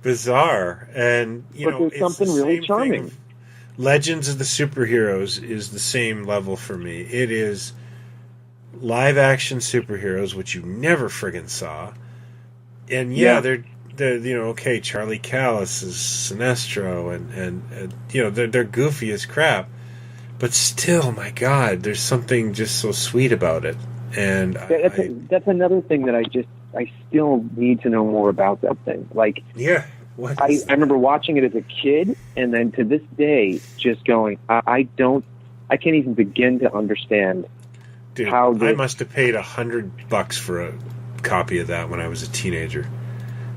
bizarre, and you know, there's something really charming. Legends of the Superheroes is the same level for me. It is live action superheroes, which you never friggin' saw. And they're you know, okay, Charlie Callis is Sinestro, and you know, they're goofy as crap, but still, my God, there's something just so sweet about it. And that's another thing that I still need to know more about that thing. Like, I remember watching it as a kid, and then to this day, just going, I can't even begin to understand. Dude, how I must have paid $100 for a copy of that when I was a teenager.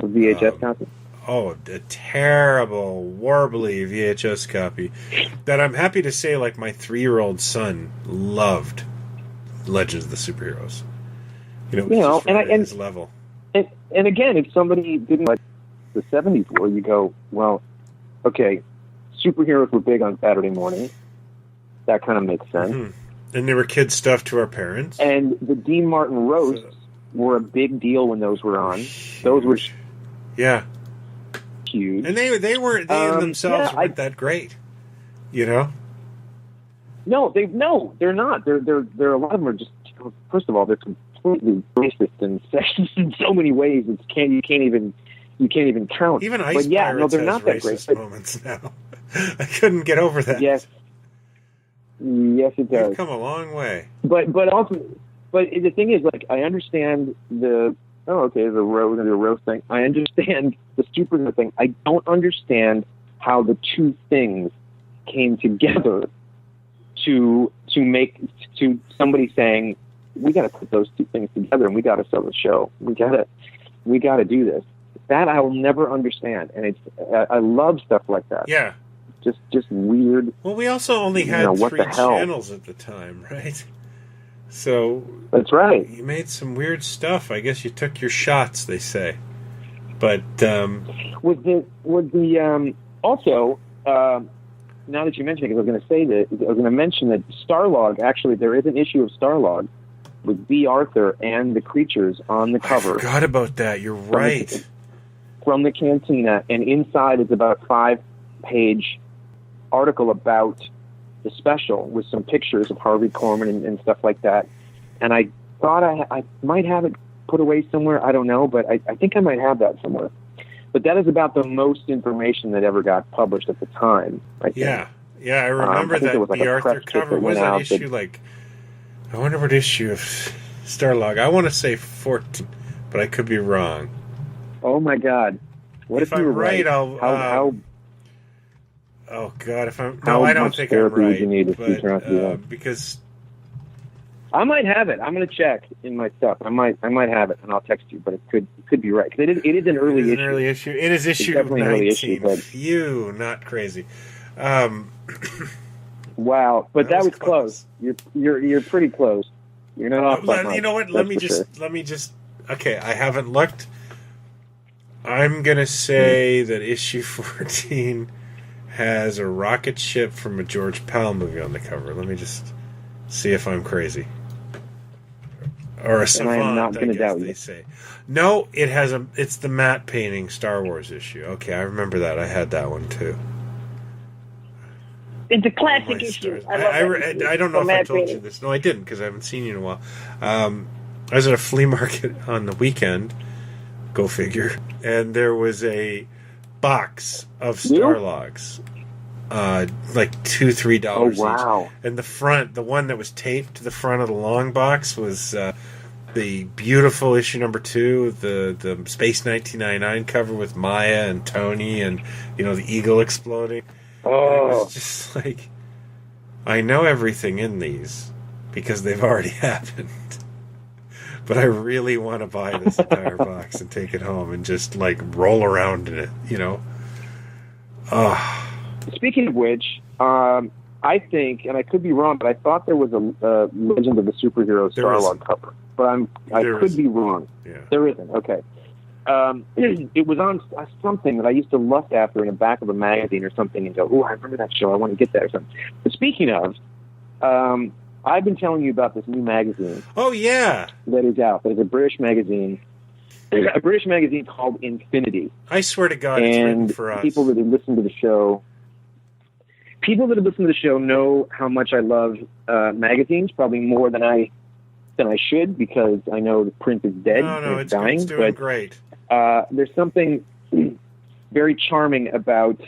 A VHS copy? Oh, a terrible, warbly VHS copy that I'm happy to say, like, my 3-year-old son loved Legends of the Superheroes. You know, his level. And again, if somebody didn't like the 70s were, you go, well, okay, superheroes were big on Saturday morning. That kind of makes sense. Mm-hmm. And they were kid stuff to our parents. And the Dean Martin roasts were a big deal when those were on. Those were huge. And they themselves weren't that great. You know? No, they're not. They're a lot of them are just, first of all, they're completely racist and sexist in so many ways. You can't even count. Even Ice Pirates they're not that racist great. Moments now. I couldn't get over that. Yes, it does. We've come a long way. But the thing is, like, I understand the roast thing. I understand the superhero thing. I don't understand how the two things came together to make somebody saying, we got to put those two things together and we got to sell the show. We got to do this. That I will never understand, and I love stuff like that. Yeah, just weird. Well, we also only had 3 channels at the time, right? So that's right. You made some weird stuff. I guess you took your shots, they say. But also now that you mention it, because I was going to say that I was going to mention that Starlog. Actually, there is an issue of Starlog with B. Arthur and the creatures on the cover. I forgot about that. You're right. From the Cantina, and inside is about a 5-page article about the special with some pictures of Harvey Korman and stuff like that. And I thought I might have it put away somewhere. I don't know, but I think I might have that somewhere. But that is about the most information that ever got published at the time. Yeah, I remember that the Arthur cover was an issue I wonder what issue of Starlog. I want to say 14, but I could be wrong. Oh my God! What if you were right? How oh God! If I'm no, I don't think I'm right. You need because I might have it. I'm going to check in my stuff. I might have it, and I'll text you. But it could be right. It is an early issue. An early issue. It is issue 19. Early issue, but phew, not crazy. Wow, but that was close. You're pretty close. You're not off by much. You know what? Let me just. Okay, I haven't looked. I'm gonna say that issue 14 has a rocket ship from a George Powell movie on the cover. Let me just see if I'm crazy. Or a savant, I am not going to doubt they you. Say. No, it's the matte painting Star Wars issue. Okay, I remember that. I had that one too. It's a classic issue. I don't know if I told you this. No, I didn't, because I haven't seen you in a while. I was at a flea market on the weekend. Go figure. And there was a box of Starlogs. Like $2-3 wow. each. And the one that was taped to the front of the long box was the beautiful issue number 2, the Space 1999 cover with Maya and Tony and, the eagle exploding. Oh. It was just like, I know everything in these because they've already happened. but I really want to buy this entire box and take it home and just like roll around in it, you know. Speaking of which, I think, and I could be wrong, but I thought there was a Legend of the Superhero Starlog cover, but I could be wrong. Yeah. There isn't. Okay. It was on something that I used to lust after in the back of a magazine or something, and go, "Oh, I remember that show. I want to get that or something." But speaking of, I've been telling you about this new magazine. Oh yeah, that is out. There's a British magazine. A British magazine called Infinity. I swear to God, it's written for us. People that have listened to the show. People that have listened to the show know how much I love magazines, probably more than I should, because I know the print is dead. No, it's dying. It's doing great. There's something very charming about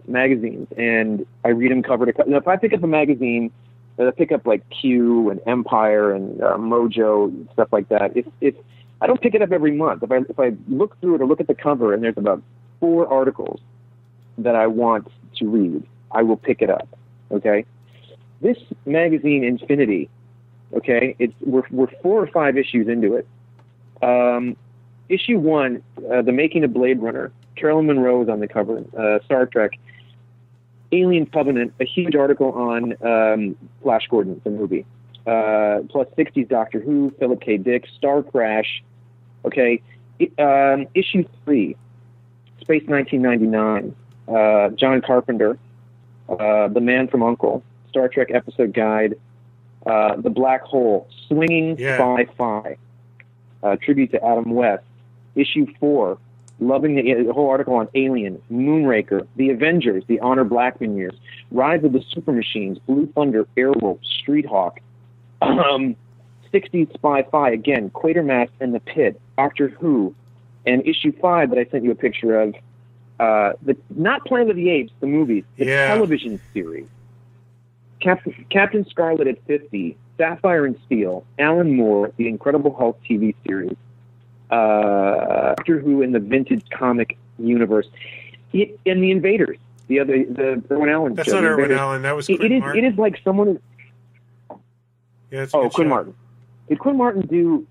magazines, and I read them cover to cover. Now, if I pick up a magazine, I pick up like Q and Empire and Mojo and stuff like that. If I don't pick it up every month, if I look through it or look at the cover and there's about 4 articles that I want to read, I will pick it up. Okay, this magazine Infinity. Okay, we're 4 or 5 issues into it. Issue 1, the making of Blade Runner. Carolyn Monroe is on the cover. Star Trek, Alien Covenant, a huge article on Flash Gordon, the movie. Plus 60s Doctor Who, Philip K. Dick, Star Crash. Okay, issue 3, Space 1999. John Carpenter, The Man from U.N.C.L.E., Star Trek Episode Guide. The Black Hole, Swinging Sci-Fi, tribute to Adam West. Issue 4, loving the whole article on Alien, Moonraker, The Avengers, The Honor Blackman Years, Rise of the Super Machines, Blue Thunder, Airwolf, Street Hawk, 60s Spy-Fi, again, Quatermass and the Pit, Doctor Who, and issue 5 that I sent you a picture of, not Planet of the Apes, the movie, the television series. Captain Scarlet at 50, Sapphire and Steel, Alan Moore, The Incredible Hulk TV series, Doctor Who in the vintage comic universe, and The Invaders, the Irwin Allen That's show. That's not Irwin Allen. That was Quinn Martin. It is like someone. Yeah, Quinn Martin. Did Quinn Martin do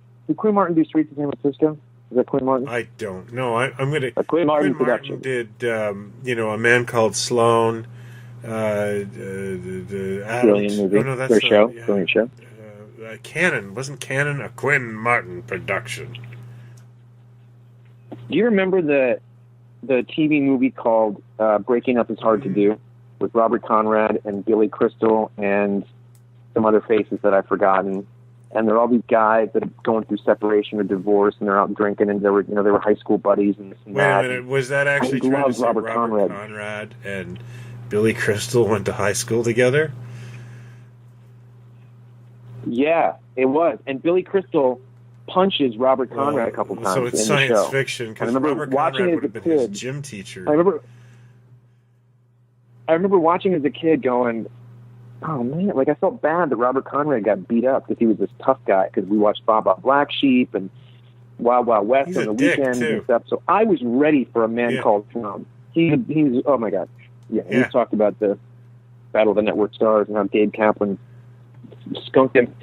Streets of San Francisco? Is that Quinn Martin? I don't know. I'm gonna. Quinn Martin did A Man Called Sloane. Brilliant movie. Oh, no, that's Great show. Brilliant show. Cannon. Wasn't Cannon a Quinn Martin production? Do you remember the TV movie called Breaking Up is Hard to Do, with Robert Conrad and Billy Crystal and some other faces that I've forgotten? And they're all these guys that are going through separation or divorce, and they're out drinking, and they were high school buddies and this and that. Wait a minute, was that actually trying to say Robert Conrad and Billy Crystal went to high school together? Yeah, it was. And Billy Crystal punches Robert Conrad a couple times. So it's science fiction, because Robert Conrad would have been his gym teacher. I remember watching as a kid going, oh man, like I felt bad that Robert Conrad got beat up because he was this tough guy, because we watched Bob Black Sheep and Wild Wild West on the weekends and stuff. So I was ready for A Man Called Sloane. He's oh my God. Yeah, he talked about the Battle of the Network Stars and how Gabe Kaplan skunked him.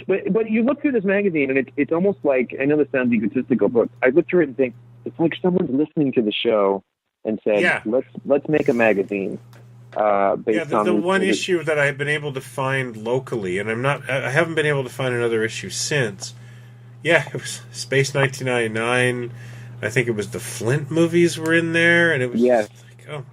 But you look through this magazine, and it's almost like, I know this sounds egotistical, but I look through it and think, it's like someone's listening to the show and said, let's make a magazine based on the one issue that I've been able to find locally, and I haven't been able to find another issue since. Yeah, it was Space 1999. I think it was the Flint movies were in there, and it was just like, oh my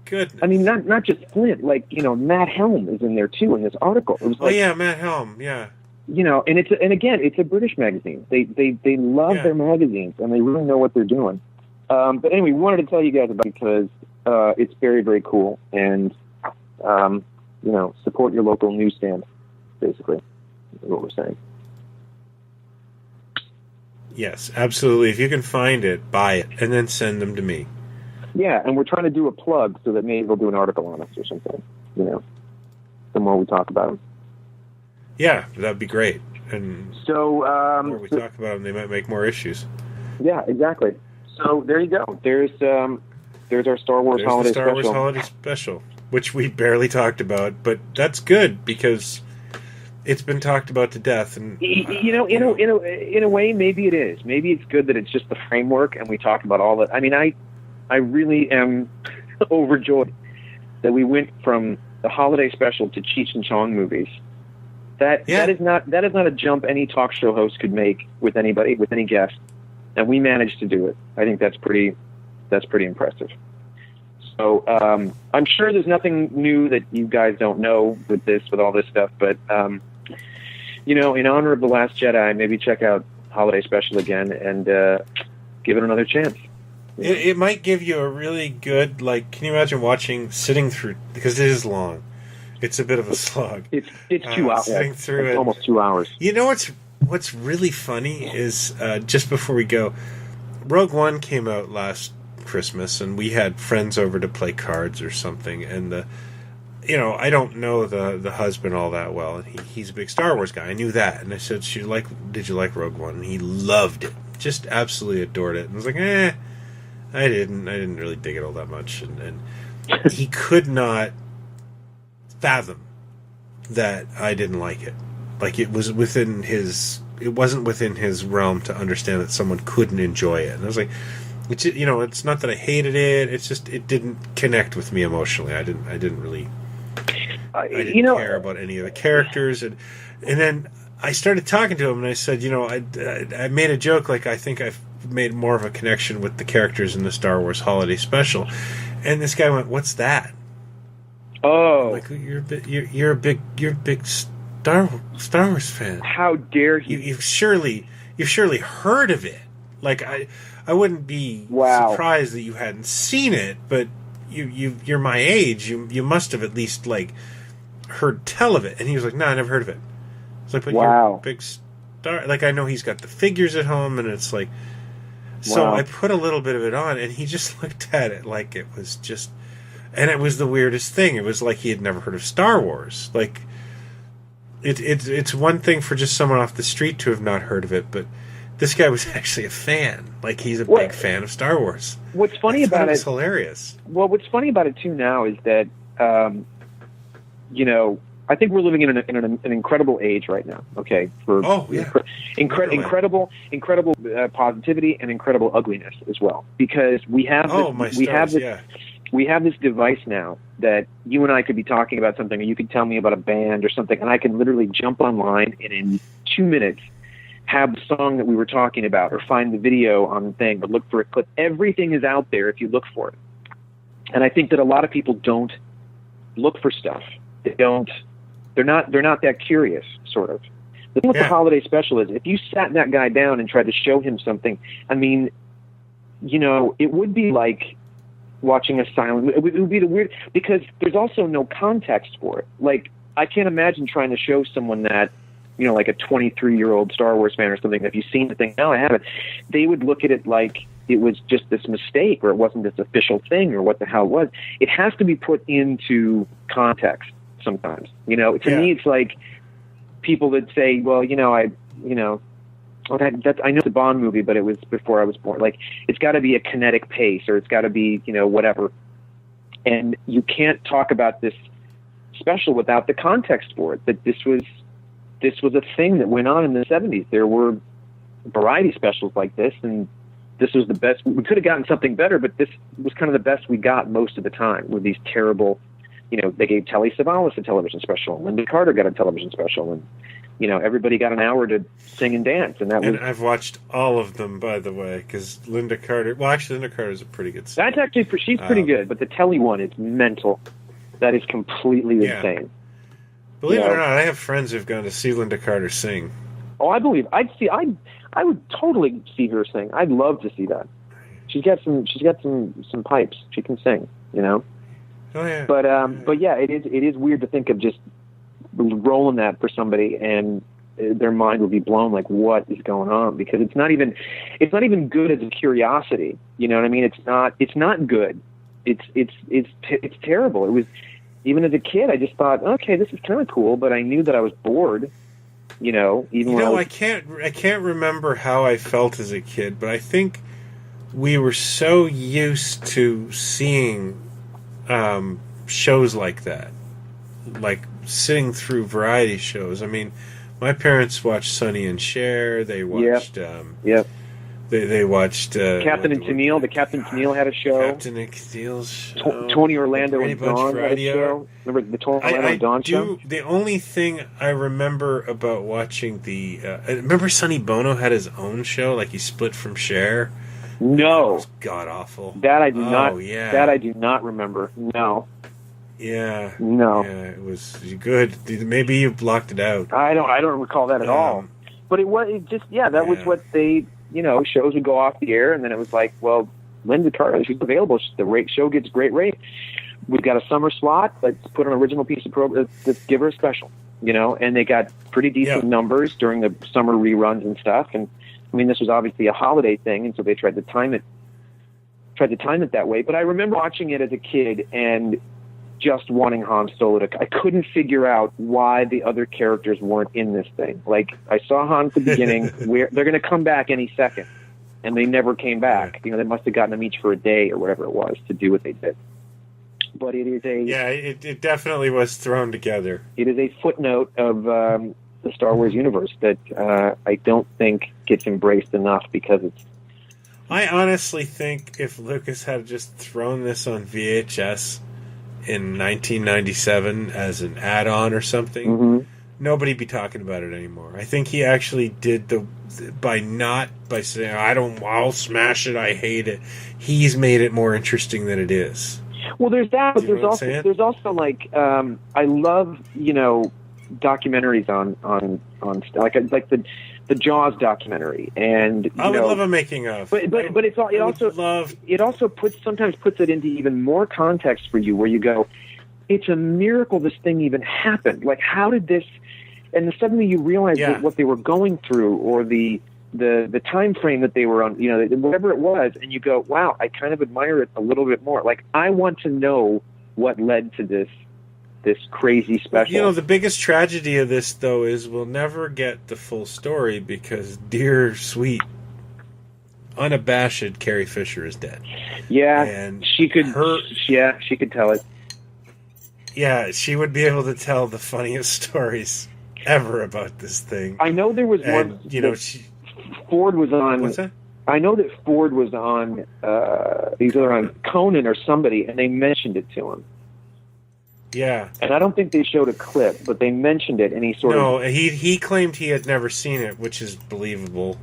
goodness. I mean, not just Flint, like, Matt Helm is in there too in this article. It was like, Matt Helm, yeah. And again, it's a British magazine. They love their magazines, and they really know what they're doing. But anyway, we wanted to tell you guys about it because it's very, very cool, and support your local newsstand, basically, is what we're saying. Yes, absolutely. If you can find it, buy it, and then send them to me. Yeah, and we're trying to do a plug so that maybe they'll do an article on us or something, the more we talk about them. Yeah, that'd be great. And so, the more we talk about them, they might make more issues. Yeah, exactly. So there you go. There's our Star Wars holiday special. Wars holiday special, which we barely talked about, but that's good because it's been talked about to death, and in a way, maybe it is. Maybe it's good that it's just the framework, and we talk about all that. I mean, I really am overjoyed that we went from the holiday special to Cheech and Chong movies. That is not a jump any talk show host could make with anybody, with any guest, and we managed to do it. I think that's pretty impressive. So I'm sure there's nothing new that you guys don't know with all this stuff, but in honor of The Last Jedi, maybe check out Holiday Special again and give it another chance. It might give you a really good, can you imagine sitting through, because it is long. It's a bit of a slog. It's 2 hours. Sitting through it. Almost 2 hours. You know what's really funny is, just before we go, Rogue One came out last Christmas, and we had friends over to play cards or something, and I don't know the husband all that well, and he's a big Star Wars guy. I knew that, and I said, did you like Rogue One? And he loved it, just absolutely adored it. And I was like, I didn't really dig it all that much, and he could not fathom that I didn't like it. Like, it wasn't within his realm to understand that someone couldn't enjoy it. And I was like, it's not that I hated it. It's just it didn't connect with me emotionally. I didn't really care about any of the characters, and then I started talking to him, and I said, I made a joke, like, I think I've made more of a connection with the characters in the Star Wars Holiday Special, and this guy went, "What's that?" Oh, I'm like, you're a big Star Wars fan. How dare you? You've surely heard of it. Like, I wouldn't be surprised that you hadn't seen it, but you're my age. You must have at least heard tell of it. And he was like, "No, I never heard of it." It's like, "But you're a big star." Like, I know he's got the figures at home, and it's like, so I put a little bit of it on, and he just looked at it like it was just, and it was the weirdest thing. It was like he had never heard of Star Wars. Like, it's one thing for just someone off the street to have not heard of it, but this guy was actually a fan. Like, he's a big fan of Star Wars. What's funny about it? It's hilarious. Well, what's funny about it too now is that, I think we're living in an incredible age right now. Okay, for incredible positivity and incredible ugliness as well, because we have this device now that you and I could be talking about something, or you could tell me about a band or something, and I can literally jump online and in 2 minutes have the song that we were talking about, or find the video on the thing, or look for a clip. Everything is out there if you look for it. And I think that a lot of people don't look for stuff. They're not that curious, sort of. The thing with the holiday special is, if you sat that guy down and tried to show him something, I mean, it would be like watching a silent. It would be the weird, because there's also no context for it. Like, I can't imagine trying to show someone that, like a 23-year-old Star Wars fan or something, have you seen the thing? No, I haven't. They would look at it like it was just this mistake, or it wasn't this official thing, or what the hell it was. It has to be put into context sometimes. To me, it's like people that say, well, I know it's a Bond movie, but it was before I was born. Like, it's got to be a kinetic pace, or it's got to be, whatever. And you can't talk about this special without the context for it, that this was a thing that went on in the 70s. There were variety specials like this, and this was the best. We could have gotten something better, but this was kind of the best we got most of the time, with these terrible, they gave Telly Savalas a television special, and Linda Carter got a television special, and, everybody got an hour to sing and dance. And I've watched all of them, by the way, because Linda Carter is a pretty good singer. That's actually, she's pretty good, but the Telly one is mental. That is completely insane. Believe it or not, I have friends who've gone to see Linda Carter sing. Oh, I believe. I would totally see her sing. I'd love to see that. She's got some pipes. She can sing, Oh yeah. But yeah, it is weird to think of just rolling that for somebody, and their mind will be blown, like, what is going on? Because it's not even good as a curiosity. You know what I mean? It's not good. It's terrible. It was, even as a kid, I just thought, okay, this is kind of cool, but I knew that I was bored. I can't remember how I felt as a kid, but I think we were so used to seeing shows like that. like sitting through variety shows. I mean, my parents watched Sonny and Cher. They watched. Yep. They watched Captain and Tennille. The Captain Tennille had a show. Captain and Tennille's show. Tony Orlando and Bunch Dawn had a show. Remember the Tony Orlando and Dawn show? The only thing I remember about watching remember Sonny Bono had his own show, like he split from Cher. No, it was god awful. That I do not. Yeah. That I do not remember. No. Yeah. No. Yeah, it was good. Maybe you blocked it out. I don't recall that at all. But it was that was what they. Shows would go off the air, and then it was like, well, Linda Carter, she's available. The show gets great rate. We've got a summer slot. Let's put an original piece of program. Let's give her a special, And they got pretty decent numbers during the summer reruns and stuff. And I mean, this was obviously a holiday thing, and so they tried to time it that way. But I remember watching it as a kid and just wanting Han Solo I couldn't figure out why the other characters weren't in this thing. Like, I saw Han at the beginning, where they're going to come back any second, and they never came back. They must have gotten them each for a day or whatever it was to do what they did. But it is it definitely was thrown together. It is a footnote of the Star Wars universe that I don't think gets embraced enough because it's. I honestly think if Lucas had just thrown this on VHS in 1997 as an add-on or something, nobody'd be talking about it anymore. I think he actually did by saying I'll smash it, I hate it. He's made it more interesting than it is. Well, there's that, but there's also like I love documentaries on like the Jaws documentary, and I would love a making of. But it also sometimes puts it into even more context for you, where you go, it's a miracle this thing even happened. Like, how did this? And then suddenly you realize what they were going through, or the time frame that they were on, whatever it was, and you go, wow, I kind of admire it a little bit more. Like, I want to know what led to this crazy special. The biggest tragedy of this, though, is we'll never get the full story because dear, sweet, unabashed Carrie Fisher is dead. Yeah, and she could tell it. Yeah, she would be able to tell the funniest stories ever about this thing. I know there was one. Ford was on. What's that? I know that Ford was on either on Conan or somebody, and they mentioned it to him. Yeah. And I don't think they showed a clip, but they mentioned it, and he he claimed he had never seen it, which is believable.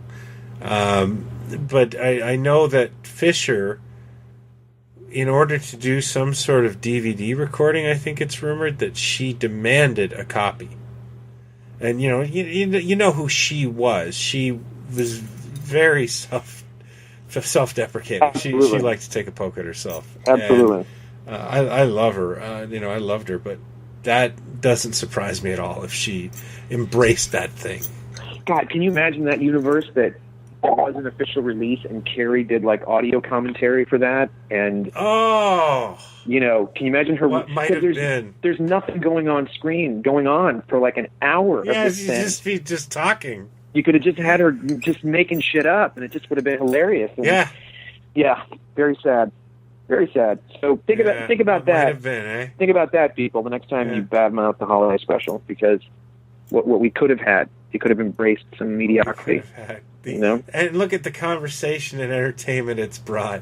But I know that Fisher, in order to do some sort of DVD recording, I think it's rumored that she demanded a copy. And, you know who she was. She was very self-deprecating. She liked to take a poke at herself. Absolutely. And, I love her. I loved her, but that doesn't surprise me at all if she embraced that thing. God, can you imagine that universe that there was an official release and Carrie did like audio commentary for that? And can you imagine her? What might have been? There's nothing going on for like an hour. Yeah, she'd just be talking. You could have just had her just making shit up, and it just would have been hilarious. And yeah, very sad. Very sad. So think about that. Might have been, eh? Think about that, people. The next time you badmouth the holiday special, because what we could have had, you could have embraced some mediocrity. And look at the conversation and entertainment it's brought.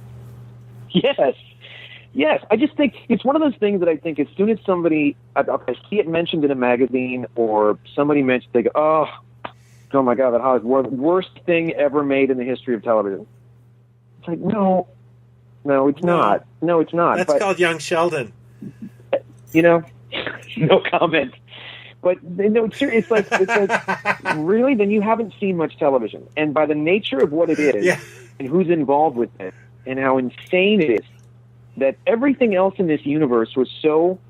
Yes. I just think it's one of those things that I think as soon as somebody I see it mentioned in a magazine or somebody mentioned, they go, oh my God, that Hollywood worst thing ever made in the history of television. It's like, no, it's not. No, it's not. That's called Young Sheldon. No comment. But it's like really, then you haven't seen much television. And by the nature of what it is, and who's involved with it, and how insane it is, that everything else in this universe was so.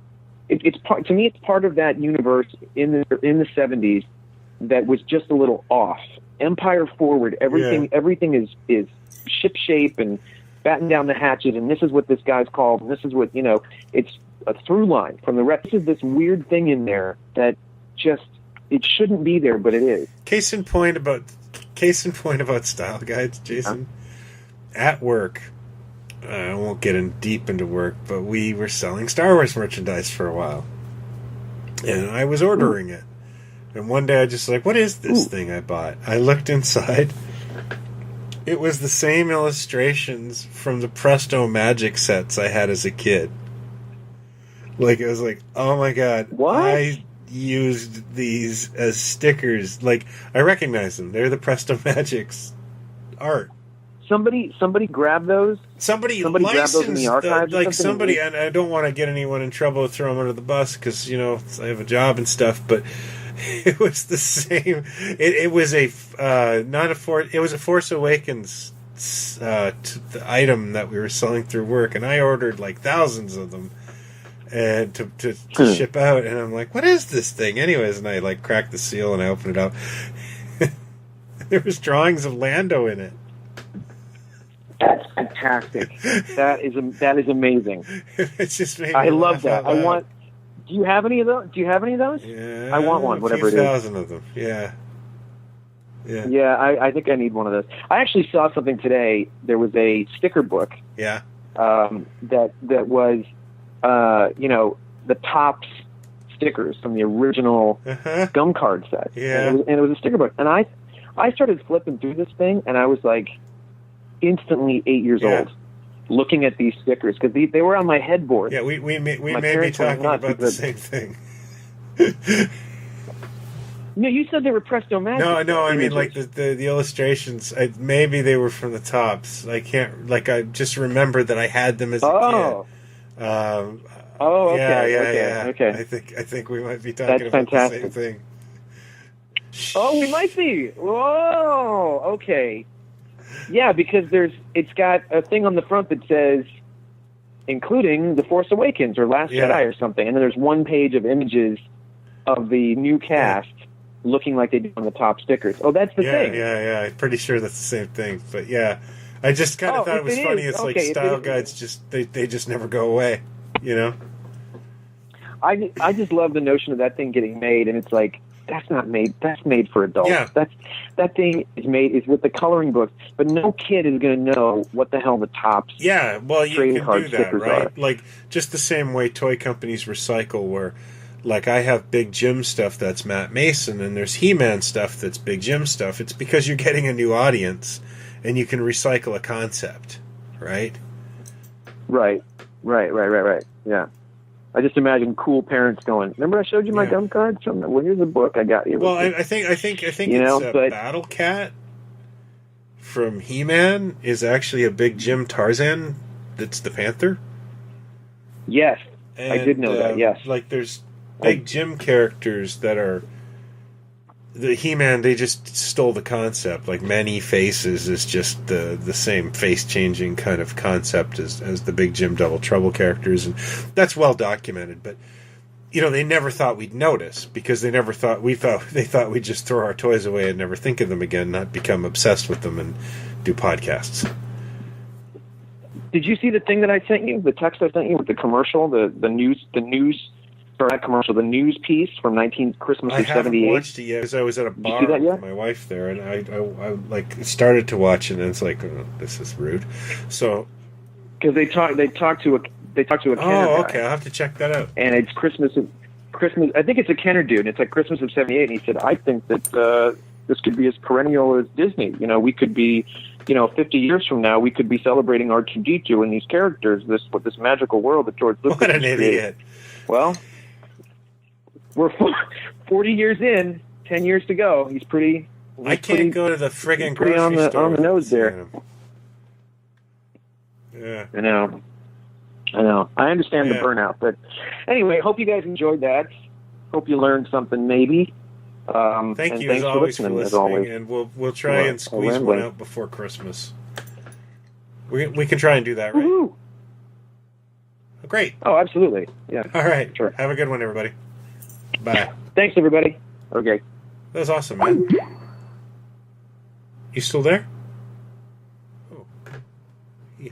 It's part, to me, it's part of that universe in the 70s that was just a little off. Empire forward, everything is shipshape and batten down the hatchet, and this is what this guy's called, and this is what it's a through line from the rest. This is this weird thing in there that just it shouldn't be there, but it is. Case in point about style guides, Jason. At work, I won't get in deep into work, but we were selling Star Wars merchandise for a while, And I was ordering it. And one day I just like, what is this thing I bought? I looked inside. It was the same illustrations from the Presto Magic sets I had as a kid. Like, I was like, oh my god. What? I used these as stickers. Like, I recognize them. They're the Presto Magic's art. Somebody grabbed those? Somebody grabbed those in the archives? Like somebody, and I don't want to get anyone in trouble, throw them under the bus, because, you know, I have a job and stuff, but it was the same. It was a it was a Force Awakens the item that we were selling through work, and I ordered like thousands of them and to ship out, and I'm like, what is this thing anyways? And I like cracked the seal and I opened it up. There was drawings of Lando in it. That's fantastic. That is amazing. It's just made me I love laugh that. out loud. Do you have any of those? Yeah, I want one, whatever it is. 2,000 of them. Yeah. Yeah, I think I need one of those. I actually saw something today. There was a sticker book. Yeah. That was, the Topps stickers from the original gum card set. Yeah. And it was a sticker book. And I started flipping through this thing, and I was like instantly 8 years old, looking at these stickers, because they were on my headboard. Yeah, we may be talking about the same thing. No, you said they were Presto Magic. No, I mean, like, the illustrations, maybe they were from the Tops. I can't, like, I just remembered that I had them as a kid. Okay. I think we might be talking about the same thing. Oh, we might be. Whoa, okay. Yeah, because it's got a thing on the front that says, including The Force Awakens or Last Jedi or something, and then there's one page of images of the new cast looking like they do on the top stickers. Oh, that's the thing. Yeah. I'm pretty sure that's the same thing. But yeah, I just kind of thought it was funny. It's like style guides they just never go away, you know? I just love the notion of that thing getting made, and it's like, that's not made. That's made for adults. Yeah. That thing is with the coloring book, but no kid is going to know what the hell the Topps. Yeah, well, you can do that, right? Are. Like, just the same way toy companies recycle, where, like, I have Big Jim stuff that's Matt Mason, and there's He-Man stuff that's Big Jim stuff. It's because you're getting a new audience, and you can recycle a concept, right? Right. Yeah. I just imagine cool parents going, remember I showed you my gum card? Well, here's a book I got you. Well, I think it's Battle Cat from He-Man is actually a Big Jim Tarzan that's the Panther. Yes, and, I did know that, yes. Like, there's Big Jim characters that are... The He-Man, they just stole the concept. Like, Many Faces is just the same face-changing kind of concept as the Big Jim Double Trouble characters, and that's well documented. But, you know, they never thought we'd notice, because they thought we'd just throw our toys away and never think of them again, not become obsessed with them and do podcasts. Did you see the thing that I sent you? The text I sent you with the commercial, the news. Or not commercial, the news piece from Christmas of '78. I haven't watched it yet because I was at a bar with my wife there, and I like started to watch it, and it's like, oh, this is rude. So, because they talk to a Kenner guy. Okay, I'll have to check that out. And it's Christmas. I think it's a Kenner dude. And it's like Christmas of '78, and he said, I think that this could be as perennial as Disney. You know, we could be, 50 years from now, we could be celebrating R2-D2 and these characters, this magical world that George Lucas. What an idiot! Well. We're 40 years in, 10 years to go. He's pretty. I can't go to the friggin' grocery store on the nose there. Yeah. I know. I understand the burnout, but anyway, hope you guys enjoyed that. Hope you learned something, maybe. Thank you as always for listening, and we'll try and squeeze one out before Christmas. We can try and do that, right? Woo-hoo. Great. Oh, absolutely. Yeah. All right. Sure. Have a good one, everybody. Bye. Thanks, everybody. Okay. That was awesome, man. You still there? Oh. Yeah.